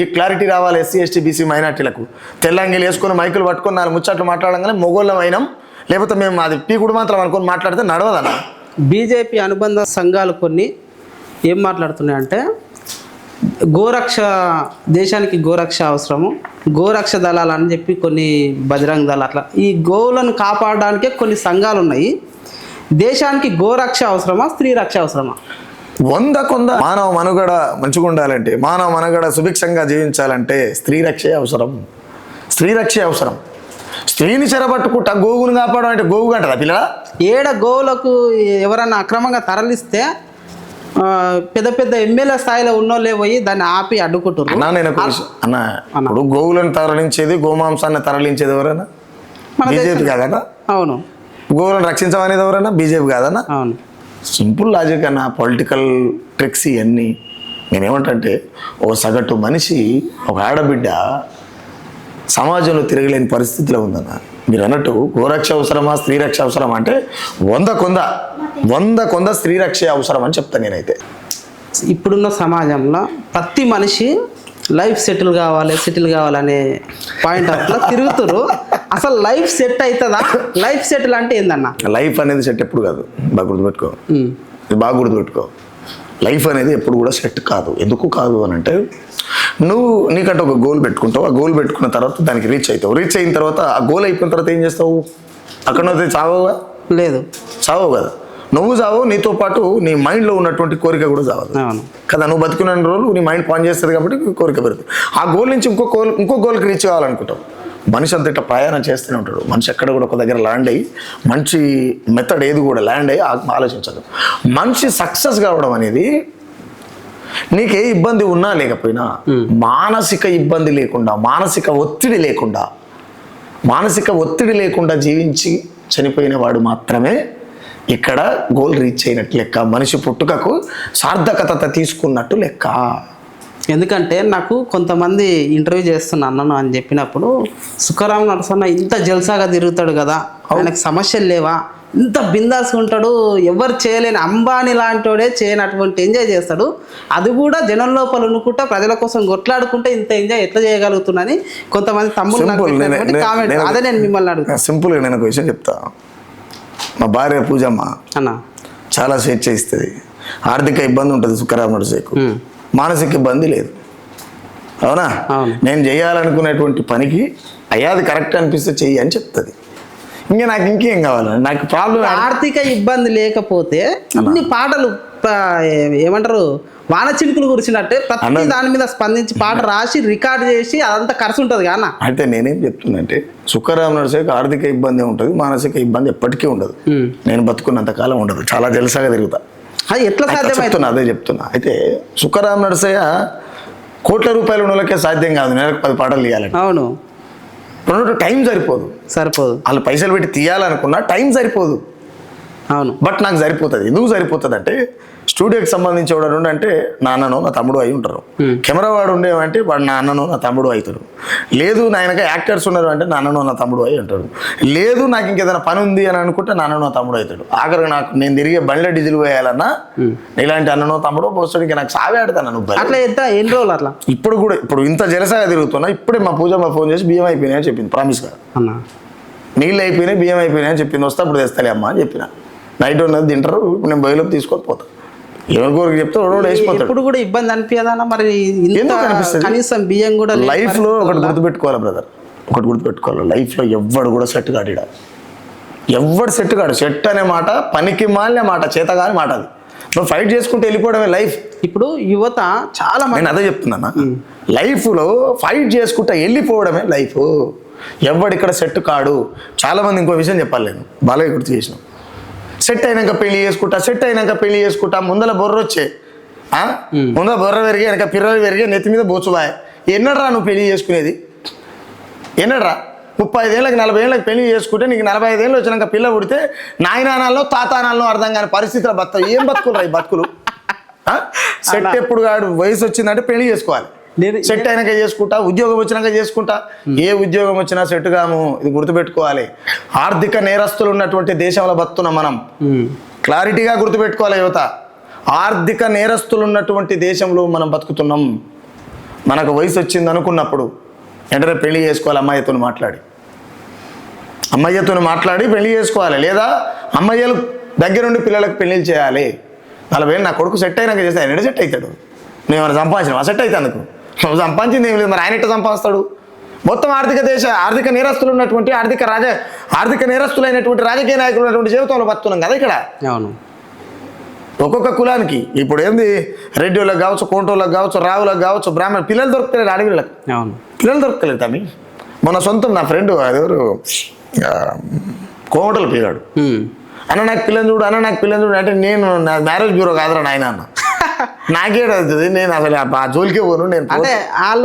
Speaker 2: ఈ క్లారిటీ రావాలి ఎస్సీ ఎస్టీ బీసీ మైనార్టీలకు. తెల్లంగిలు వేసుకొని మైకులు పట్టుకొని 4 ముచ్చట్లు మాట్లాడగానే మొగోళ్ళమైనాం, లేకపోతే మేము అది పీకుడు మాత్రం అనుకొని మాట్లాడితే నడవదన్న.
Speaker 1: బీజేపీ అనుబంధ సంఘాలు కొన్ని ఏం మాట్లాడుతున్నాయంటే, గోరక్ష, దేశానికి గోరక్ష అవసరము, గోరక్ష దళాలు అని చెప్పి కొన్ని బజరంగ దళాలు, అట్లా ఈ గోవులను కాపాడడానికే కొన్ని సంఘాలు ఉన్నాయి. దేశానికి గోరక్ష అవసరమా, స్త్రీ రక్ష అవసరమా?
Speaker 2: 100 మానవ మనుగడ మంచిగా ఉండాలంటే, మానవ మనుగడ సుభిక్షంగా జీవించాలంటే స్త్రీ రక్షే అవసరం. స్త్రీ రక్షే అవసరం. స్త్రీని చెరబట్టుకుంటా గోవును కాపాడడం అంటే గోవు అంటారా పిల్లల? ఏడ గోవులకు ఎవరన్నా అక్రమంగా తరలిస్తే పెద్ద పెద్ద ఎమ్మెల్యే స్థాయిలో ఉన్నోళ్ళే పోయి దాన్ని ఆపి అడ్డుకుంటారు. ఇప్పుడు గోవులను తరలించేది, గోమాంసాన్ని తరలించేది ఎవరైనా? బీజేపీ కాదన్నా? అవును. గోవులను రక్షించమనేది ఎవరైనా? బీజేపీ కాదన్నా? అవును. సింపుల్ లాజిక్ అన్న, పొలిటికల్ ట్రిక్స్ ఇవన్నీ. నేనేమంటే, ఒక సగటు మనిషి, ఒక ఆడబిడ్డ సమాజంలో తిరగలేని పరిస్థితిలో ఉందన్న. మీరు అన్నట్టు గోరక్ష అవసరమా, స్త్రీ రక్ష అవసరమా అంటే 100 స్త్రీ రక్ష అవసరం అని చెప్తాను నేనైతే. ఇప్పుడున్న సమాజంలో ప్రతి మనిషి
Speaker 1: లైఫ్ సెటిల్ కావాలనే పాయింట్ అట్లా తిరుగుతురు. అసలు లైఫ్ సెట్ అవుతుందా? లైఫ్ సెటిల్ అంటే ఏందన్న?
Speaker 2: లైఫ్ అనేది సెట్ ఎప్పుడు కాదు, బాగా గుర్తుపెట్టుకో. ఇది బాగా గుర్తుపెట్టుకో. లైఫ్ అనేది ఎప్పుడు కూడా సెట్ కాదు. ఎందుకు కాదు అని అంటే, నువ్వు నీకంటే ఒక గోల్ పెట్టుకుంటావు. ఆ గోల్ పెట్టుకున్న తర్వాత దానికి రీచ్ అవుతావు. రీచ్ అయిన తర్వాత ఆ గోల్ అయిపోయిన తర్వాత ఏం చేస్తావు? అక్కడ నువ్వు చావవుగా?
Speaker 1: లేదు,
Speaker 2: చావవు కదా. నువ్వు చావు, నీతో పాటు నీ మైండ్లో ఉన్నటువంటి కోరిక కూడా చావదు కదా. నువ్వు బతుకున్న రోజులు నీ మైండ్ పని చేస్తుంది కాబట్టి కోరిక పెరుగుతుంది. ఆ గోల్ నుంచి ఇంకో గోల్కి రీచ్ కావాలనుకుంటావు. మనిషి అంత ఇట్లా ప్రయాణం చేస్తూనే ఉంటాడు. మనిషి ఎక్కడ కూడా ఒక దగ్గర ల్యాండ్ అయ్యి, మంచి మెథడ్ ఏది కూడా ల్యాండ్ అయ్యి ఆలోచించదు. మనిషి సక్సెస్ కావడం అనేది నీకే ఇబ్బంది ఉన్నా లేకపోయినా, మానసిక ఇబ్బంది లేకుండా, మానసిక ఒత్తిడి లేకుండా జీవించి చనిపోయిన వాడు మాత్రమే ఇక్కడ గోల్ రీచ్ అయినట్టు లెక్క. మనిషి పుట్టుకకు సార్థకత తీసుకున్నట్టు లెక్క.
Speaker 1: ఎందుకంటే నాకు కొంతమంది ఇంటర్వ్యూ చేస్తున్నాను అని చెప్పినప్పుడు, సుఖరాం నరసన్న ఇంత జల్సాగా తిరుగుతాడు కదా, ఆయనకు సమస్యలు లేవా, ఇంత బిందాస్గా ఉంటాడు, ఎవరు చేయలేని అంబానీ లాంటివాడే చేయనటువంటి ఎంజాయ్ చేస్తాడు, అది కూడా జనం లోపల అనుకుంటా ప్రజల కోసం కొట్లాడుకుంటే ఇంత ఎంజాయ్ ఎట్లా చేయగలుగుతున్నాని కొంతమంది తమ్ముళ్ళు కామెంట్. అదే నేను మిమ్మల్ని అడుగుతాను.
Speaker 2: సింపుల్గా నేను ఒక విషయం చెప్తా. మా భార్య పూజమ్మ
Speaker 1: అన్న
Speaker 2: చాలా స్వేచ్ఛ ఇస్తుంది. ఆర్థిక ఇబ్బంది ఉంటుంది సుఖరాం నరసేకు, మానసిక ఇబ్బంది లేదు. అవునా? నేను చేయాలనుకునేటువంటి పనికి అయ్యాది కరెక్ట్ అనిపిస్తే చెయ్యి అని చెప్తుంది. ఇంకా నాకు ఇంకేం కావాలి? నాకు ప్రాబ్లం
Speaker 1: ఆర్థిక ఇబ్బంది లేకపోతే అన్ని పాటలు ఏమంటారు వాన చినుకులు కురిసినట్టే ప్రతి దాని మీద స్పందించి పాట రాసి రికార్డ్ చేసి అదంతా ఖర్చు ఉంటుంది కానా.
Speaker 2: అయితే నేనేం చెప్తున్నంటే, సుఖరాం నరసేకు ఆర్థిక ఇబ్బంది ఉంటుంది, మానసిక ఇబ్బంది ఎప్పటికీ ఉండదు. నేను బతుకున్నంత కాలం ఉండదు. చాలా జలసాగా తిరుగుతా.
Speaker 1: అది ఎట్లా సాధ్యమవుతుంది?
Speaker 2: అదే చెప్తున్నా. అయితే సుఖరాం నరసయ్య కోట్ల రూపాయల ఉన్నోళ్ళకే సాధ్యం కాదు నెలకు 10 పాటలు తీయాలంటే.
Speaker 1: అవును,
Speaker 2: టైం సరిపోదు. వాళ్ళు పైసలు పెట్టి తీయాలనుకున్నా టైం సరిపోదు.
Speaker 1: అవును,
Speaker 2: బట్ నాకు సరిపోతుంది. ఎందుకు సరిపోతుంది అంటే, స్టూడియోకి సంబంధించి ఎవడు అంటే నాన్ననో నా తమ్ముడు అయి ఉంటారు. కెమెరా వాడు ఉండేవంటే వాడు నాన్ననో నా తమ్ముడు అవుతాడు. లేదు నాయనక యాక్టర్స్ ఉన్నారు అంటే నాన్ననో నా తమ్ముడు అయి ఉంటాడు. లేదు నాకు ఇంకేదైనా పని ఉంది అని అనుకుంటే నాన్ననో నా తమ్ముడు అవుతాడు. ఆఖరికి నాకు నేను తిరిగే బండ్ల డీజిల్ పోయాలన్నా ఇలాంటి అన్ననో తమ్ముడో పోస్తాడు. ఇంకా నాకు సావే ఆడతాను. నువ్వు
Speaker 1: అట్లా ఎన్ని రోజులు అట్లా
Speaker 2: ఇప్పుడు ఇంత జలసాగా తిరుగుతున్నా. ఇప్పుడే మా పూజమ్మ ఫోన్ చేసి బియ్యం అయిపోయినాయి అని చెప్పింది. ప్రామిస్గా నీళ్ళు అయిపోయినాయి, బియ్యం అయిపోయినాయి అని చెప్పింది. వస్తే అప్పుడు తెస్తాలే అమ్మ అని చెప్పిన. నైట్ ఉన్నది తింటారు. ఇప్పుడు నేను బయలుకి తీసుకొని పోతాను. ఎవరికి చెప్తే వేసిపోతాడు.
Speaker 1: ఇప్పుడు కూడా ఇబ్బంది అనిపించదన్నా? మరి
Speaker 2: ఎందుకు అనిపిస్తుంది?
Speaker 1: కనీసం బియ్యం కూడా
Speaker 2: లైఫ్ లో ఒకటి గుర్తుపెట్టుకోవాలి బ్రదర్, ఒకటి గుర్తుపెట్టుకోవాలి. లైఫ్ లో ఎవ్వడు కూడా సెట్ కాడు. ఎవ్వడు సెట్ కాడు. సెట్ అనే మాట పనికి మాలిన మాట, చేతగాని మాట. అది నువ్వు ఫైట్ చేసుకుంటూ వెళ్ళిపోవడమే లైఫ్.
Speaker 1: ఇప్పుడు యువత చాలా
Speaker 2: నేను అదే చెప్తున్నా. లైఫ్ లో ఫైట్ చేసుకుంటా వెళ్ళిపోవడమే లైఫ్. ఎవడు ఇక్కడ సెట్ కాడు. చాలా మంది ఇంకో విషయం చెప్పాలి, నేను బాగా గుర్తు చేసిన. సెట్ అయినాక పెళ్లి చేసుకుంటా ముందర బొర్ర వచ్చే, ముందర బొర్ర పెరిగి వెనక పిర్రలు పెరిగి నెత్తి మీద బోచుబాయ్. ఎన్నడరా నువ్వు పెళ్లి చేసుకునేది? ఎన్నడరా? 35 ఏళ్ళకి 40 ఏళ్ళకి పెళ్లి చేసుకుంటే నీకు 45 ఏళ్ళు వచ్చినాక పిల్ల పుడితే నాయనానాల్లో తాతానాల్లో అర్థం కాని పరిస్థితులు బతుకులు. ఏం బతుకులు రా ఈ బతుకులు? సెట్ ఎప్పుడు కాడు. వయసు వచ్చిందంటే పెళ్లి చేసుకోవాలి. సెట్ అయినాక చేసుకుంటా, ఉద్యోగం వచ్చినాక చేసుకుంటా. ఏ ఉద్యోగం వచ్చినా సెట్ కాము. ఇది గుర్తుపెట్టుకోవాలి. ఆర్థిక నేరస్తులు ఉన్నటువంటి దేశంలో బతున్నాం మనం. క్లారిటీగా గుర్తుపెట్టుకోవాలి యువత. ఆర్థిక నేరస్తులు ఉన్నటువంటి దేశంలో మనం బతుకుతున్నాం. మనకు వయసు వచ్చింది అనుకున్నప్పుడు వెంటనే పెళ్లి చేసుకోవాలి. అమ్మాయితో మాట్లాడి పెళ్లి చేసుకోవాలి. లేదా అమ్మాయిలు దగ్గరుండి పిల్లలకు పెళ్లిళ్ళు చేయాలి. 40 ఏళ్ళు నా కొడుకు సెట్ అయినాక చేస్తే ఆయన సెట్ అవుతాడు. నేను ఏమైనా సంపాదించిన సెట్ అయితే అందుకు నువ్వు సంపాదించింది ఏం లేదు. మరి ఆయన ఎట్లా సంపాదిస్తాడు? మొత్తం ఆర్థిక నేరస్తులు ఉన్నటువంటి ఆర్థిక నేరస్తులైనటువంటి రాజకీయ నాయకులు ఉన్నటువంటి జీవితంలో బతున్నాం కదా ఇక్కడ.
Speaker 1: అవును,
Speaker 2: ఒక్కొక్క కులానికి ఇప్పుడు ఏంది, రెడ్డిలకు కావచ్చు, కోంటోళ్ళకి కావచ్చు, రావులకు కావచ్చు, బ్రాహ్మణ పిల్లలు దొరుకుతలేరు. అడవిలకు పిల్లలు దొరుకుతలేరు. తమ్మి మొన్న సొంతం నా ఫ్రెండ్ అదెవరు కోమటలు పిల్లాడు. అన్న నాకు పిల్లని చూడు అంటే, నేను నా మ్యారేజ్ బ్యూరో కాదురా నాయన అన్న. నాకేడవుతుంది? నేను అసలు ఆ జోలికే పోను. నేను
Speaker 1: అంటే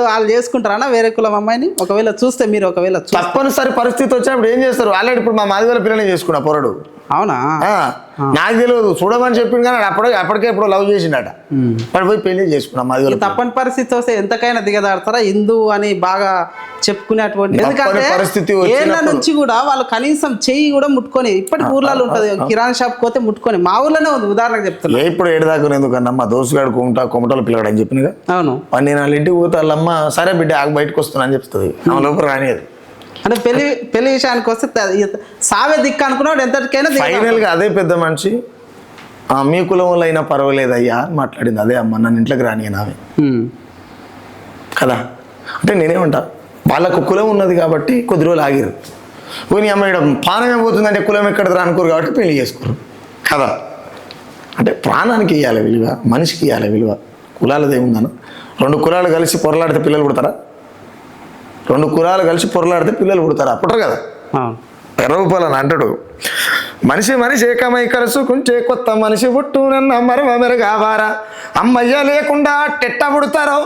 Speaker 1: వాళ్ళు చేసుకుంటారా వేరే కులం అమ్మాయిని? ఒకవేళ చూస్తే మీరు తప్పనిసరి
Speaker 2: పరిస్థితి వచ్చినప్పుడు ఏం చేస్తారు? ఆల్రెడీ ఇప్పుడు మా మాదిగల పిల్లని చేసుకున్నా పొరడు.
Speaker 1: అవునా?
Speaker 2: నాకు తెలియదు, చూడమని చెప్పింది కానీ అప్పటికే ఎప్పుడో లవ్ చేసిండట. వాడు పోయి పెళ్లి చేసుకున్నాం. మాది
Speaker 1: తప్పని పరిస్థితి వస్తే ఎంతకైనా దిగదాడతారా హిందూ అని బాగా చెప్పుకునేటువంటి? ఎందుకంటే
Speaker 2: పరిస్థితి
Speaker 1: ఏళ్ళ నుంచి కూడా వాళ్ళు కనీసం చెయ్యి కూడా ముట్టుకొని, ఇప్పటికి ఊర్లలో ఉంటది కిరాణా షాప్ పోతే ముట్టుకొని, మా ఊర్లోనే ఉంది ఉదాహరణకు చెప్తున్నా.
Speaker 2: ఇప్పుడు ఏడుదాకా ఎందుకన్నా మా దోస్తుగాడు కొమటలు పిల్లగాడు అని చెప్పిందిగా.
Speaker 1: అవును.
Speaker 2: నేను వాళ్ళ ఇంటికి పోతే వాళ్ళమ్మ సరే బిడ్డ ఆకు బయటకు వస్తున్నా అని చెప్తుంది. ఆమె లోపల రానిది.
Speaker 1: అంటే పెళ్లి విషయానికి వస్తే సావే దిక్కు అనుకున్నాడు ఎంతటికైనా.
Speaker 2: ఫైనల్ గా అదే పెద్ద మనిషి మీ కులంలో అయినా పర్వాలేదు అయ్యా అని మాట్లాడింది. అదే అమ్మ నన్ను ఇంట్లోకి రాని ఆమె కదా. అంటే నేనేమంటా, వాళ్ళకు కులం ఉన్నది కాబట్టి కొద్ది రోజులు ఆగిరు. పోనీ అమ్మ ఇక్కడ ప్రాణం ఏమవుతుందంటే కులం ఎక్కడ అనుకోరు కాబట్టి పెళ్లి చేసుకోరు కదా. అంటే ప్రాణానికి ఇవ్వాలి విలువ, మనిషికి ఇవ్వాలి విలువ. కులాలది ఏముందను? 2 కులాలు కలిసి పొరలాడితే పిల్లలు పుడతారా? 2 కులాలు కలిసి పొరలాడితే పిల్లలు పుడతారా? పుట్టరు కదా. రూపాలని అంటాడు, మనిషి ఏకమై కలుసుకుంటే కొత్త మనిషి పుట్టు నన్న మరవ మెరుగావారా. అమ్మయ్య లేకుండా టెట్ట పుడతారో,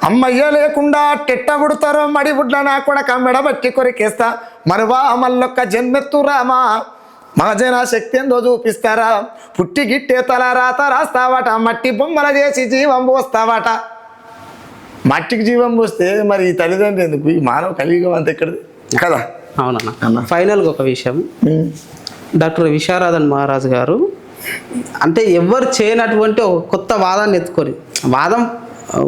Speaker 2: అమ్మయ్య లేకుండా టెట్ట పుడతారో, మడి బుడ్ల నా కొడక మెడబట్టి కొరికేస్తా, మరువా మల్లొక్క జన్మెత్తు రామా, మహాజన శక్తి ఎందో చూపిస్తారా, పుట్టి గిట్టే తల రాత రాస్తావట, మట్టి బొమ్మల చేసి జీవం పోస్తావట. మట్టికి జీవం పోస్తే మరి ఈ తల్లిదండ్రులు ఎందుకు? ఈ మానవ కలియుగం అంత ఎక్కడిది కదా.
Speaker 1: అవునన్నా. ఫైనల్గా ఒక విషయం, డాక్టర్ విశారదన్ మహారాజ్ గారు అంటే ఎవరు చేయనటువంటి ఒక కొత్త వాదాన్ని ఎత్తుకొని, వాదం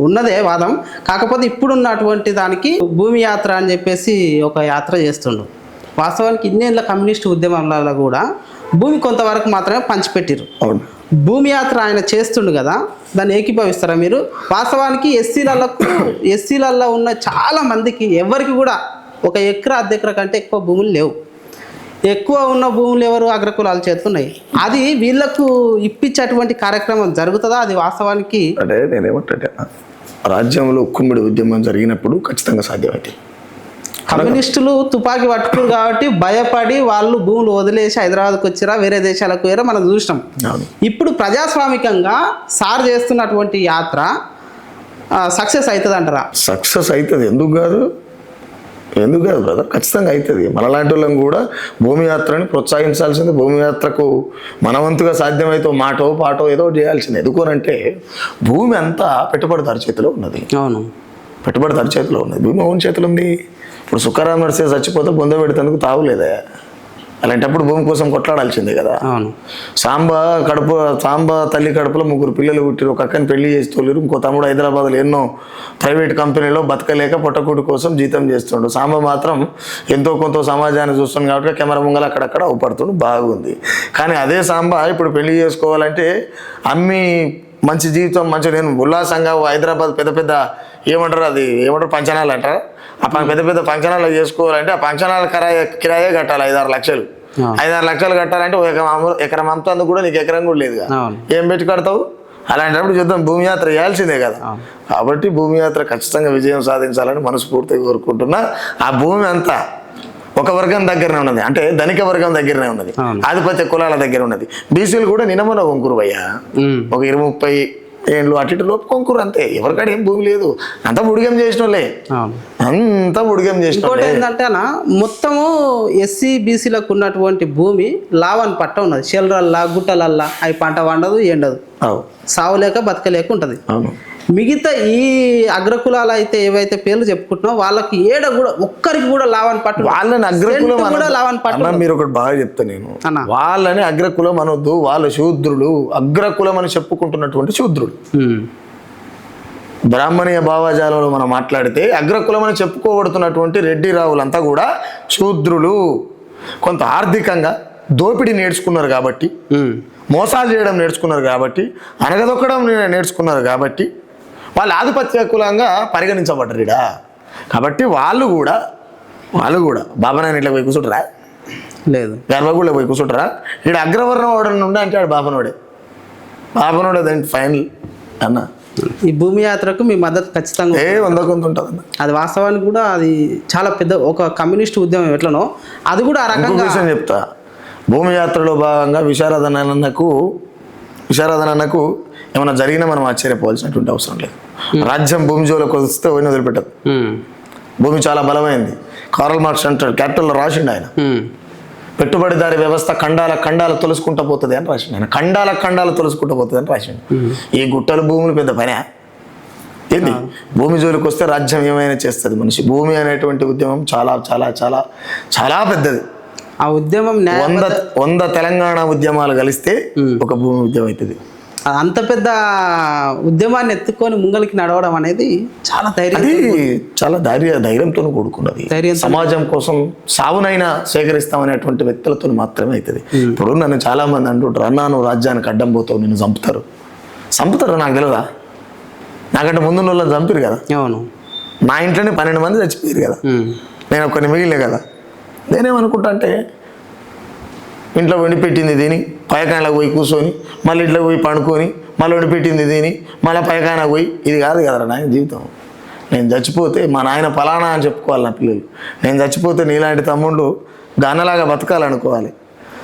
Speaker 1: ఉన్నదే వాదం, కాకపోతే ఇప్పుడున్నటువంటి దానికి భూమి యాత్ర అని చెప్పేసి ఒక యాత్ర చేస్తుండు. వాస్తవానికి ఇన్నేళ్ళ కమ్యూనిస్టు ఉద్యమాలలో కూడా భూమి కొంతవరకు మాత్రమే పంచిపెట్టిరు. భూమి యాత్ర ఆయన చేస్తుండు కదా, దాన్ని ఏకీభవిస్తారా మీరు? వాస్తవానికి ఎస్సీలలో ఉన్న చాలా మందికి ఎవరికి కూడా 1 ఎకరా 1/2 ఎకరా కంటే ఎక్కువ భూములు లేవు. ఎక్కువ ఉన్న భూములు ఎవరు? అగ్రకులాల చేతులు ఉన్నాయి. అది వీళ్ళకు ఇప్పించేటువంటి కార్యక్రమం జరుగుతుందా? అది వాస్తవానికి
Speaker 2: అంటే నేనేమంటే, రాజ్యంలో ఉక్కుమిడి ఉద్యమం జరిగినప్పుడు ఖచ్చితంగా సాధ్యమైంది.
Speaker 1: కమ్యూనిస్టులు తుపాకీ పట్టుకురు కాబట్టి భయపడి వాళ్ళు భూములు వదిలేసి హైదరాబాద్కి వచ్చిరా, వేరే దేశాలకు వేరే మనం చూసినాం. ఇప్పుడు ప్రజాస్వామికంగా సార్ చేస్తున్నటువంటి యాత్ర సక్సెస్ అవుతుంది అంటారా?
Speaker 2: సక్సెస్ అవుతుంది, ఎందుకు కాదు బ్రదర్, ఖచ్చితంగా అవుతుంది. మనలాంటి వాళ్ళం కూడా భూమి యాత్రని ప్రోత్సహించాల్సింది. భూమి యాత్రకు మనవంతుగా సాధ్యమైతే మాటో పాటో ఏదో చేయాల్సింది. ఎందుకోనంటే భూమి అంతా పెట్టుబడిదారు చేతిలో ఉన్నది.
Speaker 1: అవును,
Speaker 2: పెట్టుబడిదారు చేతిలో ఉన్నది, భూమి ఓన్ చేతిలో ఉంది. ఇప్పుడు సుఖరాం నడిసే చచ్చిపోతే బొంద పెడితేందుకు తావులేదా? అలాంటప్పుడు భూమి కోసం కొట్లాడాల్సిందే కదా. సాంబ తల్లి కడుపులో 3 పిల్లలు పుట్టిరు. ఒక అక్కని పెళ్లి చేసి తోలేరు. ఇంకో తమ్ముడు హైదరాబాద్లో ఎన్నో ప్రైవేట్ కంపెనీలో బతకలేక పొట్టకూటి కోసం జీతం చేస్తుండు. సాంబ మాత్రం ఎంతో కొంత సమాజాన్ని చూస్తుంది కాబట్టి కెమెరా ముంగల అక్కడక్కడ అవుపడుతుండు, బాగుంది. కానీ అదే సాంబ ఇప్పుడు పెళ్లి చేసుకోవాలంటే అమ్మి మంచి జీవితం, మంచి నేను ఉల్లాసంగా హైదరాబాద్ పెద్ద ఏమంటారు పంచనాలు అంటారా, ఆ పెద్ద ఫంక్షనాలు చేసుకోవాలంటే ఆ ఫంక్షనాల కిరాయే కట్టాలి 5-6 లక్షలు. 5-6 లక్షలు కట్టాలంటే ఎకరం అమ్ముతందుకు కూడా నీకు ఎకరం కూడా లేదుగా, ఏం పెట్టి కడతావు? అలాంటప్పుడు చూద్దాం, భూమి యాత్ర చేయాల్సిందే కదా. కాబట్టి భూమి యాత్ర ఖచ్చితంగా విజయం సాధించాలని మనస్ఫూర్తిగా కోరుకుంటున్నా. ఆ భూమి అంతా ఒక వర్గం దగ్గరనే ఉన్నది, అంటే ధనిక వర్గం దగ్గరనే ఉన్నది, ఆధిపత్య కులాల దగ్గర ఉన్నది. బీసీలు కూడా నినమన కొంకురు అయ్యా, ఒక 20-30 ఏళ్ళు అటు లోపు కొంకురు అంతే. ఎవరికాడ ఏం భూమి లేదు, అంతా బుడిగం చేసిన వాళ్ళే, అంతా బుడిగం చేసిన.
Speaker 1: ఇంకోటి ఏంటంటే మొత్తము ఎస్సీ బీసీలకు ఉన్నటువంటి భూమి లావని పట్ట ఉన్నది. చెల్లరల్లా గుట్టలల్లా అవి పంట వండదు, ఎండదు, సావులేక బతకలేక ఉంటది. మిగతా ఈ అగ్రకులాలు అయితే ఏవైతే పేర్లు చెప్పుకుంటున్నావు వాళ్ళకి ఏడ కూడా ఒక్కరికి కూడా లావని పట్టు.
Speaker 2: వాళ్ళని అగ్రకులం మీరు ఒకటి బాగా చెప్తా నేను, వాళ్ళని అగ్రకులం అనొద్దు, వాళ్ళు శూద్రులు. అగ్రకులం అని చెప్పుకుంటున్నటువంటి శూద్రులు. బ్రాహ్మణీయ భావజాలంలో మనం మాట్లాడితే అగ్రకులం అని చెప్పుకోబడుతున్నటువంటి రెడ్డి రావులంతా కూడా శూద్రులు. కొంత ఆర్థికంగా దోపిడీ నేర్చుకున్నారు కాబట్టి, మోసాలు చేయడం నేర్చుకున్నారు కాబట్టి, అనగదొక్కడం నేర్చుకున్నారు కాబట్టి వాళ్ళు ఆధిపత్య కులంగా పరిగణించబడ్డారు ఇడా. కాబట్టి వాళ్ళు కూడా బాబానాయన ఇట్లా పోయి కూర్చుంటారా?
Speaker 1: లేదు.
Speaker 2: గర్భగుడిలో పోయి కూర్చుంటారా? ఇక్కడ అగ్రవర్ణం వాడు ఉండే అంటే ఆడు బాబనోడే దానికి ఫైనల్ అన్న.
Speaker 1: ఈ భూమి యాత్రకు మీ మద్దతు ఖచ్చితంగా
Speaker 2: 100 కొంత ఉంటుంది అన్న.
Speaker 1: అది వాస్తవానికి కూడా అది చాలా పెద్ద ఒక కమ్యూనిస్ట్ ఉద్యమం ఎట్లనో అది కూడా ఆ రకంగా
Speaker 2: విషయం చెప్తా. భూమి యాత్రలో భాగంగా విశారదన్ అన్నకు ఏమైనా జరిగినా మనం ఆశ్చర్యపోవాల్సినటువంటి అవసరం లేదు. రాజ్యం భూమి జోలోకి వస్తే పోయిన వదిలిపెట్టదు. భూమి చాలా బలమైంది. కార్ల్ మార్క్స్ అంటాడు, క్యాపిటల్లో రాసిండు ఆయన, పెట్టుబడిదారి వ్యవస్థ ఖండాల తొలుసుకుంటూ పోతుంది అని రాసిండు ఆయన. ఖండాల తొలుసుకుంటూ పోతుంది అని రాసిండు. ఈ గుట్టలు భూములు పెద్ద పనే ఏంటి? భూమి జోలికి వస్తే రాజ్యం ఏమైనా చేస్తుంది మనిషి. భూమి అనేటువంటి ఉద్యమం చాలా చాలా చాలా చాలా పెద్దది.
Speaker 1: ఆ ఉద్యమం
Speaker 2: 100 తెలంగాణ ఉద్యమాలు కలిస్తే ఒక భూమి ఉద్యమం అవుతుంది.
Speaker 1: అంత పెద్ద ఉద్యమాన్ని ఎత్తుకొని ముంగలికి నడవడం అనేది చాలా
Speaker 2: ధైర్యంతో కూడుకున్నది. సమాజం కోసం సావునైనా సేకరిస్తామనేటువంటి వ్యక్తులతో మాత్రమే అవుతుంది. ఇప్పుడు నన్ను చాలా మంది అంటుంటారు, అన్నా నువ్వు రాజ్యానికి అడ్డం పోతావు, నిన్ను చంపుతారు. నాకు తెలియదా? నాకంటే ముందున్న వాళ్ళని చంపారు కదా.
Speaker 1: అవును,
Speaker 2: నా ఇంట్లోనే 12 మంది చచ్చిపోయారు కదా, నేను ఒక్కరిని మిగిలే కదా. నేనేమనుకుంటా అంటే ఇంట్లో వండిపెట్టింది తిని పైకాయలకు పోయి కూర్చొని మళ్ళీ ఇంట్లో పోయి పండుకొని మళ్ళీ వండిపెట్టింది తిని మళ్ళీ పైకాయనకు పోయి ఇది కాదు కదరా నాయన జీవితం. నేను చచ్చిపోతే మా నాయన ఫలానా అని చెప్పుకోవాలి నా పిల్లలు. నేను చచ్చిపోతే నీలాంటి తమ్ముళ్ళు గన్నలాగా బతకాలనుకోవాలి.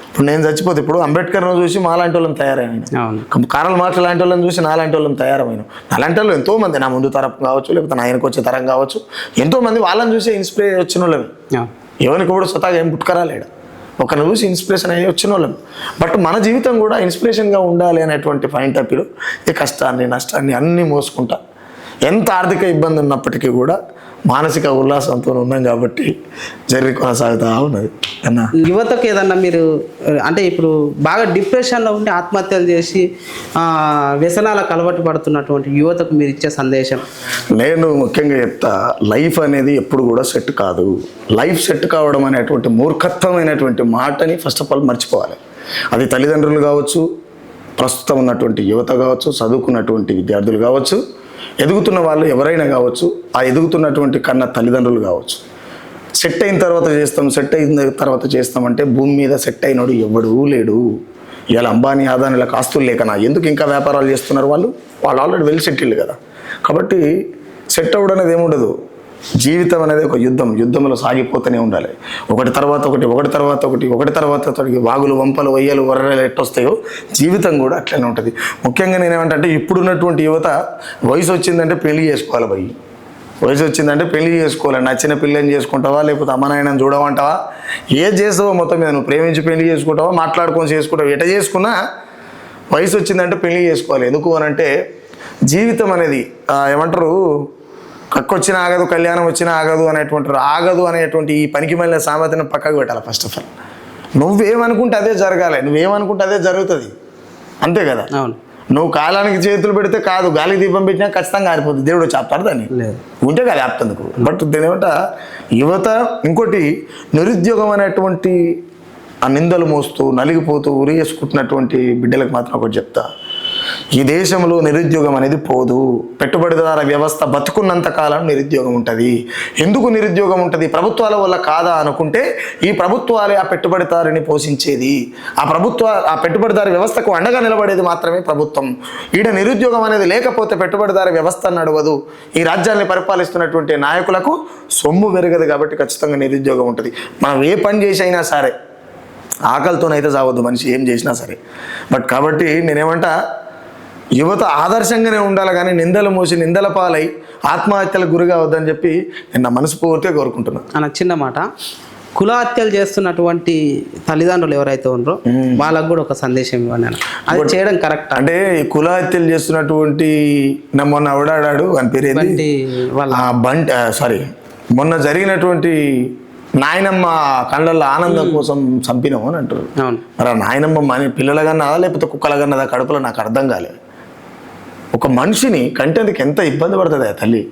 Speaker 2: ఇప్పుడు నేను చచ్చిపోతే ఇప్పుడు అంబేద్కర్ను చూసి మాలాంటి వాళ్ళని తయారైన, కారల్ మార్క్స్ లాంటి వాళ్ళని చూసి నాలాంటి వాళ్ళని తయారైన, నాలాంటి వాళ్ళు ఎంతోమంది నా ముందు తరం కావచ్చు లేకపోతే నా ఆయనకు వచ్చే తరం కావచ్చు, ఎంతోమంది వాళ్ళని చూసి ఇన్స్పైర్ వచ్చిన వాళ్ళమే. ఎవరికి కూడా స్వతహాగా ఏం పుట్టుకరాలేడు, ఒకరిని చూసి ఇన్స్పిరేషన్ అయ్యి వచ్చిన వాళ్ళం. బట్ మన జీవితం కూడా ఇన్స్పిరేషన్గా ఉండాలి అనేటువంటి పాయింట్ ఆఫ్ వ్యూ ఈ కష్టాన్ని నష్టాన్ని అన్నీ మోసుకుంటా ఎంత ఆర్థిక ఇబ్బంది ఉన్నప్పటికీ కూడా మానసిక ఉల్లాసంతో ఉన్నాం కాబట్టి కొనసాగుతూ ఉన్నది. అన్న
Speaker 1: యువతకు ఏదన్నా మీరు అంటే ఇప్పుడు బాగా డిప్రెషన్లో ఉండి ఆత్మహత్యలు చేసి వ్యసనాలకు అలవాటు పడుతున్నటువంటి యువతకు మీరు ఇచ్చే సందేశం?
Speaker 2: నేను ముఖ్యంగా చెప్తా, లైఫ్ అనేది ఎప్పుడు కూడా సెట్ కాదు. లైఫ్ సెట్ కావడం అనేటువంటి మూర్ఖత్వమైనటువంటి మాటని ఫస్ట్ ఆఫ్ ఆల్ మర్చిపోవాలి. అది తల్లిదండ్రులు కావచ్చు, ప్రస్తుతం ఉన్నటువంటి యువత కావచ్చు, చదువుకున్నటువంటి విద్యార్థులు కావచ్చు, ఎదుగుతున్న వాళ్ళు ఎవరైనా కావచ్చు, ఆ ఎదుగుతున్నటువంటి కన్నా తల్లిదండ్రులు కావచ్చు. సెట్ అయిన తర్వాత చేస్తామంటే భూమి మీద సెట్ అయినాడు ఎవడూ లేడు. ఇవాళ అంబానీ ఆదానీలకు ఆస్తులు లేకనా ఎందుకు ఇంకా వ్యాపారాలు చేస్తున్నారు? వాళ్ళు ఆల్రెడీ వెల్ సెటిల్డ్ కదా. కాబట్టి సెట్ అవ్వడం అనేది ఏముండదు. జీవితం అనేది ఒక యుద్ధంలో సాగిపోతూనే ఉండాలి. ఒకటి తర్వాత ఒకటి వాగులు వంపలు వయ్యలు వరలు ఎట్టొస్తాయో జీవితం కూడా అట్లనే ఉంటుంది. ముఖ్యంగా నేనేమంటే ఇప్పుడున్నటువంటి యువత వయసు వచ్చిందంటే పెళ్లి చేసుకోవాలి భయ్. వయసు వచ్చిందంటే పెళ్లి చేసుకోవాలి. నచ్చిన పిల్లని చేసుకుంటావా లేకపోతే అమ్మనాయనని చూడమంటావా? ఏది చేస్తావో మొత్తం మీద నువ్వు ప్రేమించి పెళ్లి చేసుకుంటావా, మాట్లాడుకొని చేసుకుంటావా, ఎట చేసుకున్నా వయసు వచ్చిందంటే పెళ్లి చేసుకోవాలి. ఎందుకు అనంటే జీవితం అనేది ఏమంటారు, కక్కొచ్చినా ఆగదు కళ్యాణం వచ్చినా ఆగదు అనేటువంటి ఈ పనికి మళ్ళీ సామెతను పక్కకు పెట్టాలి. ఫస్ట్ ఆఫ్ ఆల్ నువ్వేమనుకుంటే అదే జరగాలి, నువ్వేమనుకుంటే అదే జరుగుతుంది, అంతే కదా. నువ్వు కాలానికి చేతులు పెడితే కాదు, గాలికి దీపం పెట్టినా ఖచ్చితంగా ఆరిపోతుంది. దేవుడు చెప్తాడు దాన్ని ఉంటే కదా ఆపుతందుకు. బట్ దీని ఏమంట యువత ఇంకోటి నిరుద్యోగం అనేటువంటి ఆ నిందలు మోస్తూ నలిగిపోతూ ఉరి వేసుకుంటున్నటువంటి బిడ్డలకు మాత్రం ఒకటి చెప్తా, ఈ దేశంలో నిరుద్యోగం అనేది పోదు. పెట్టుబడిదార వ్యవస్థ బతుకున్నంత కాలం నిరుద్యోగం ఉంటుంది. ఎందుకు నిరుద్యోగం ఉంటుంది? ప్రభుత్వాల వల్ల కాదా అనుకుంటే ఈ ప్రభుత్వాలే ఆ పెట్టుబడిదారిని పోషించేది. ఆ పెట్టుబడిదారి వ్యవస్థకు అండగా నిలబడేది మాత్రమే ప్రభుత్వం. ఈడ నిరుద్యోగం అనేది లేకపోతే పెట్టుబడిదారి వ్యవస్థ నడవదు. ఈ రాజ్యాన్ని పరిపాలిస్తున్నటువంటి నాయకులకు సొమ్ము పెరగదు. కాబట్టి ఖచ్చితంగా నిరుద్యోగం ఉంటుంది. మనం ఏ పని చేసైనా సరే ఆకలితోనైతే చావద్దు మనిషి ఏం చేసినా సరే. బట్ కాబట్టి నేనేమంటా యువత ఆదర్శంగానే ఉండాలి, కానీ నిందలు మోసి నిందల పాలై ఆత్మహత్యలకు గురి కావద్దని చెప్పి నేను మనస్ఫూర్తిగా కోరుకుంటున్నాను.
Speaker 1: అన్న చిన్న మాట, కుల హత్యలు చేస్తున్నటువంటి తల్లిదండ్రులు ఎవరైతే ఉన్నారో వాళ్ళకు కూడా ఒక సందేశం ఇవ్వండి. అది చేయడం కరెక్ట్
Speaker 2: అంటే కుల హత్యలు చేస్తున్నటువంటి మొన్న ఎవడాడాడు అని పేరు మొన్న జరిగినటువంటి నాయనమ్మ కళ్ళల్లో ఆనందం కోసం చంపినాము అని అంటారు. మరి ఆ నాయనమ్మ పిల్లల కన్నదా లేకపోతే కుక్కల కన్నదా కడుపులో నాకు అర్థం కాలేదు. ఒక మనిషిని కంటేందుకు ఎంత ఇబ్బంది పడుతుంది ఆ తల్లి.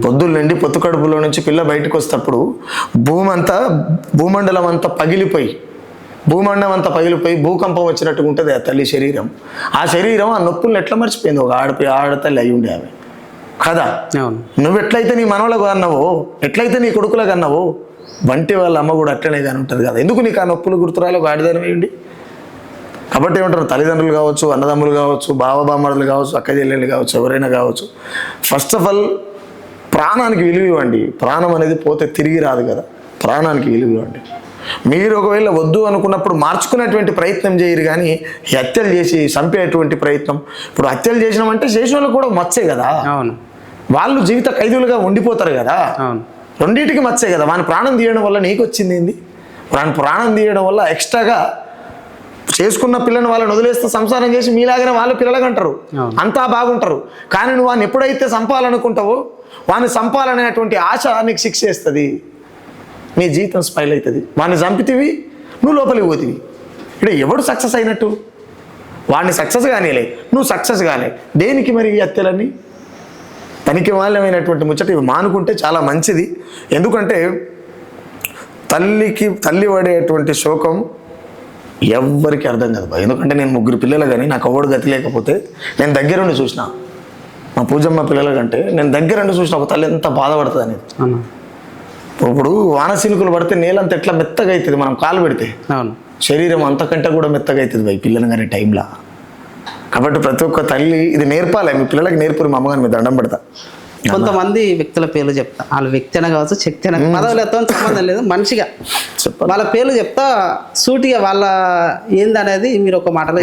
Speaker 2: పొద్దున్న నుండి పొత్తు కడుపులో నుంచి పిల్ల బయటకు వస్తేప్పుడు భూమండలం అంతా పగిలిపోయి భూకంపం వచ్చినట్టుగా ఉంటుంది ఆ తల్లి శరీరం. ఆ శరీరం ఆ నొప్పులను ఎట్లా మర్చిపోయింది? ఒక ఆడతల్లి అయి ఉండే ఆమె కదా. నువ్వు ఎట్లయితే నీ మనవలకు అన్నావో, ఎట్లయితే నీ కొడుకులకు అన్నావో, వంటి వాళ్ళ అమ్మ కూడా అట్లనే కానీ ఉంటుంది కదా. ఎందుకు నీకు ఆ నొప్పులు గుర్తురాలి ఒక ఆడదాని వేయండి? కాబట్టి ఏమంటారు, తల్లిదండ్రులు కావచ్చు, అన్నదమ్ములు కావచ్చు, బావబామ్మడులు కావచ్చు, అక్క చెల్లెళ్ళు కావచ్చు, ఎవరైనా కావచ్చు, ఫస్ట్ ఆఫ్ ఆల్ ప్రాణానికి విలువ ఇవ్వండి. ప్రాణం అనేది పోతే తిరిగి రాదు కదా. ప్రాణానికి విలువ ఇవ్వండి. మీరు ఒకవేళ వద్దు అనుకున్నప్పుడు మార్చుకునేటువంటి ప్రయత్నం చేయరు, కానీ హత్యలు చేసి చంపేటువంటి ప్రయత్నం. ఇప్పుడు హత్యలు చేసినామంటే చేసిన వాళ్ళకు కూడా మచ్చే కదా. వాళ్ళు జీవిత ఖైదీలుగా ఉండిపోతారు కదా. రెండింటికి మచ్చే కదా. వాని ప్రాణం తీయడం వల్ల నీకు వచ్చింది ఏంది? ప్రాణం తీయడం వల్ల ఎక్స్ట్రాగా చేసుకున్న పిల్లని వాళ్ళని వదిలేస్తే సంసారం చేసి మీలాగానే వాళ్ళు పిల్లలుగా అంటారు, అంతా బాగుంటారు. కానీ నువ్వు వాడిని ఎప్పుడైతే చంపాలనుకుంటావో వాడిని చంపాలనేటువంటి ఆశ నీకు శిక్ష చేస్తుంది, నీ జీవితం స్పైల్ అవుతుంది. వాడిని చంపితివి, నువ్వు లోపలికి పోతివి. ఇక్కడ ఎవడు సక్సెస్ అయినట్టు? వాడిని సక్సెస్ కానీలే, నువ్వు సక్సెస్ కాలే. దేనికి మరి ఈ హత్యలన్నీ? తనికి మాల్యమైనటువంటి ముచ్చట ఇవి మానుకుంటే చాలా మంచిది. ఎందుకంటే తల్లి పడేటువంటి శోకం ఎవ్వరికి అర్థం కాదు. ఎందుకంటే నేను 3 పిల్లలు కానీ నాకు ఎవడు గతి లేకపోతే నేను దగ్గరుండి చూసిన, మా పూజమ్మ పిల్లల కంటే నేను దగ్గరుండి చూసిన ఒక తల్లి ఎంత బాధపడుతుంది అనేది. ఇప్పుడు వానశిలుకులు పడితే నేలంతా ఎట్లా మెత్తగా అవుతుంది, మనం కాలు పెడితే శరీరం అంతకంటే కూడా మెత్తగా అవుతుంది పిల్లలు కానీ టైంలో. కాబట్టి ప్రతి ఒక్క తల్లి ఇది నేర్పాలి, మీ పిల్లలకి నేర్పురు. మా అమ్మగారిని మీరు దండం పెడతా.
Speaker 1: కొంతమంది వ్యక్తుల పేర్లు చెప్తా, వాళ్ళ వ్యక్తి అయినా కావచ్చు, శక్తి అయినా, పదవులతో సంబంధం లేదు, మనిషిగా వాళ్ళ పేర్లు చెప్తా, సూటిగా వాళ్ళ ఏందనేది మీరు ఒక మాటలో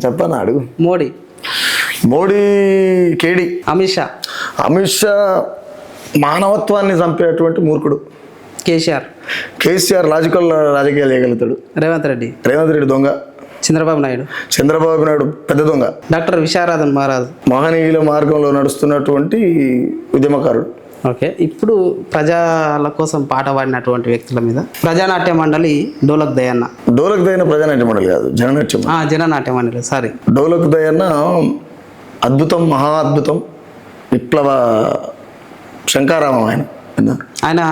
Speaker 2: చెప్పాను. అడుగు. మోడీ, కేడి, అమిత్ షా మానవత్వాన్ని చంపేటువంటి మూర్ఖుడు. కేసీఆర్ లాజికల్ రాజకీయాలు చేయగలుగుతాడు. రేవంత్ రెడ్డి దొంగ. చంద్రబాబు నాయుడు పెద్ద దొంగ. డాక్టర్ విశారదన్ మహారాజ్ మహనీయుల మార్గంలో నడుస్తున్నటువంటి ఉద్యమకారుడు. ఓకే, ఇప్పుడు ప్రజల కోసం పాట పాడినటువంటి వ్యక్తుల మీద ప్రజానాట్య మండలి డోలక్ దయన్న ప్రజానాట్య మండలి కాదు, జననాట్య మండలి, సారీ. డోలక్ దయన్న అద్భుతం, మహా అద్భుతం, విప్లవ శంకారామం. ఆయన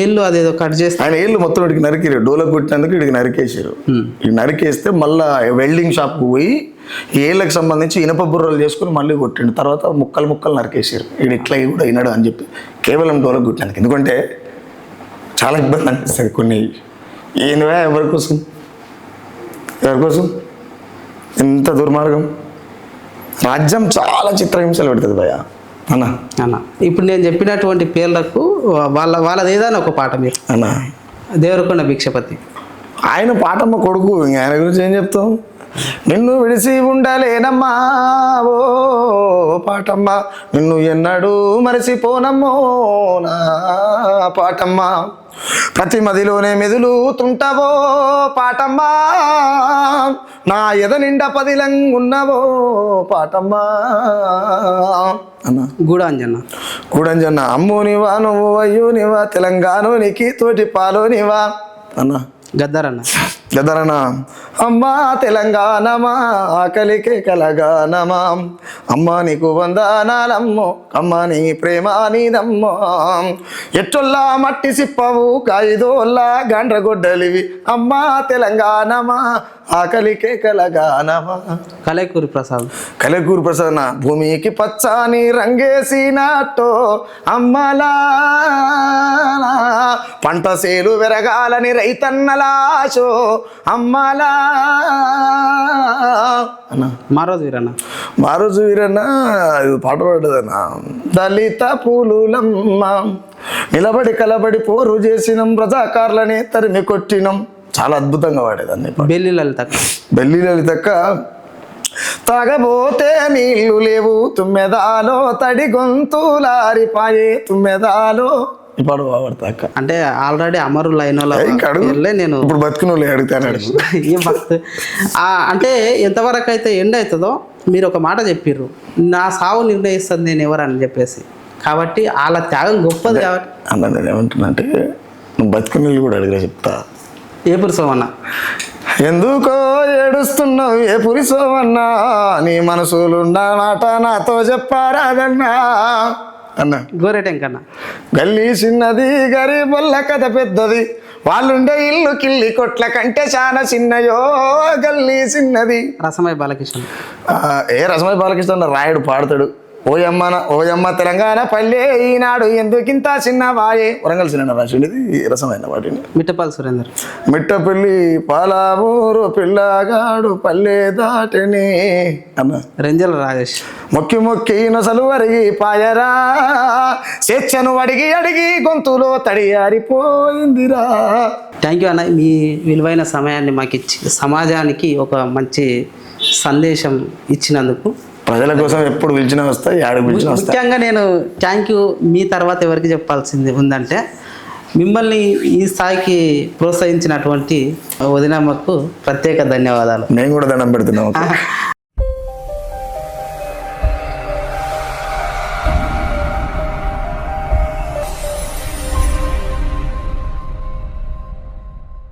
Speaker 2: ఏళ్ళు అదేదో కట్ చేస్తే ఆయన ఏళ్ళు మొత్తం ఇడికి నరికారు. డోలకు కొట్టినందుకు ఇడికి నరికేసారు. ఇక నరికేస్తే మళ్ళీ వెల్డింగ్ షాప్కి పోయి ఏళ్ళకి సంబంధించి ఇనప బుర్రలు చేసుకుని మళ్ళీ కొట్టిండు. తర్వాత ముక్కలు నరికేసారు. ఇడు ఇట్లా కూడా వినడు అని చెప్పి కేవలం డోలకు కొట్టినందుకు. ఎందుకంటే చాలా ఇబ్బంది అనిపిస్తుంది కొన్ని. ఏనువే ఎవరి కోసం ఎంత దుర్మార్గం. రాజ్యం చాలా చిత్రహింసలు పెడుతుంది భయ అన్న. ఇప్పుడు నేను చెప్పినటువంటి పేర్లకు వాళ్ళది ఏదైనా ఒక పాట మీరు అన్న. దేవరకొండ భిక్షపతి ఆయన పాటమ్మ కొడుకు, ఆయన గురించి ఏం చెప్తాం? నిన్ను విడిసి ఉండలేనమ్మా ఓ పాటమ్మ, నిన్ను ఎన్నడూ మరచిపోనమ్మో నా పాటమ్మ, ప్రతి మదిలోనే మెదులుతుంటావో పాటమ్మా, నా ఎద నిండా పదిలంగున్నవో పాటమ్మా అన్న. గూడంజన్న అమ్మోనివా నువ్వు అయ్యోనివా, తెలంగాణోనికి తోటి పాలోనివా అన్న. గద్దరన్న అమ్మా తెలంగాణమా ఆకలికే కలగానమా, అమ్మా నీకు వందనాలమ్మో, అమ్మా నీ ప్రేమ నీదమ్మా, ఎట్టొల్లా మట్టి సిప్పవు కాయిదోల్లా గండ్రగొడ్డలివి, అమ్మా తెలంగాణమా ఆకలికే కలగానమా. కలేకూరి ప్రసాద్ నా భూమికి పచ్చాని రంగేసినట్టో అమ్మలా, పంట సేలు వెరగాలని రైతన్నలాశో అమ్మలా అన్న. మారోజు వీరన్న పాట పాడదన్నా. దళిత పూలులమ్మ నిలబడి కలబడి పోరు చేసినం, ప్రజాకారులనే తరిమి కొట్టినం. చాలా అద్భుతంగా పాడేదాన్ని. బెల్లి లలితక్క తాగబోతే నీళ్లు లేవు తుమ్మెదాలో, తడి గొంతులారిపాయే తుమ్మెదాలో. ఇప్పుడు బాగుపడతాక అంటే ఆల్రెడీ అమరు లైన్ నేను ఇప్పుడు బతుకుని అడుగుతాను. అంటే ఎంతవరకు అయితే ఎండ్ అవుతుందో మీరు ఒక మాట చెప్పిర్రు, నా సావు నిర్ణయిస్తుంది నేను ఎవరని చెప్పేసి. కాబట్టి వాళ్ళ త్యాగం గొప్పది. కాబట్టి అన్న నేను ఏమంటున్నా అంటే, నువ్వు బతుకుని కూడా అడిగినా చెప్తా. ఏ పురుషోమన్నా ఎందుకో ఏడుస్తున్నావు, ఏ పురుషోమన్నా నీ మనసులున్న మాట నాతో చెప్పారాదన్నా అన్న. గోరేటెంకన్నా గల్లీ చిన్నది గరీబొల్ల కథ పెద్దది, వాళ్ళుండే ఇల్లు కిల్లి కొట్ల కంటే చాలా చిన్నయో గల్లీ చిన్నది. రసమయ్య బాలకృష్ణ రాయుడు పాడతాడు. ఓయమ్మ తెలంగాణ పల్లె ఈనాడు ఎందుకింత చిన్న వాయే. వరంగల్ సినిమా రాసిండేది రసమైన వాటిని. మిట్టపల్లి పాలామూరు పిల్లగాడు పల్లె దాటని అన్న. రెంజల రాజేష్ మొక్కి నొసలు అరిగి పాయరా, స్వేచ్ఛను అడిగి గొంతులో తడియారిపోయిందిరా. థ్యాంక్ యూ అన్న, మీ విలువైన సమయాన్ని మాకు ఇచ్చి సమాజానికి ఒక మంచి సందేశం ఇచ్చినందుకు. ప్రజల కోసం ఎప్పుడు పిలిచినా వస్తాయి, ముఖ్యంగా నేను థ్యాంక్ యూ మీ తర్వాత ఎవరికి చెప్పాల్సింది ఉందంటే,
Speaker 1: మిమ్మల్ని ఈ స్థాయికి ప్రోత్సహించినటువంటి వదినమ్మకు ప్రత్యేక ధన్యవాదాలు.
Speaker 2: నేను కూడా దండం పెడుతున్నాను.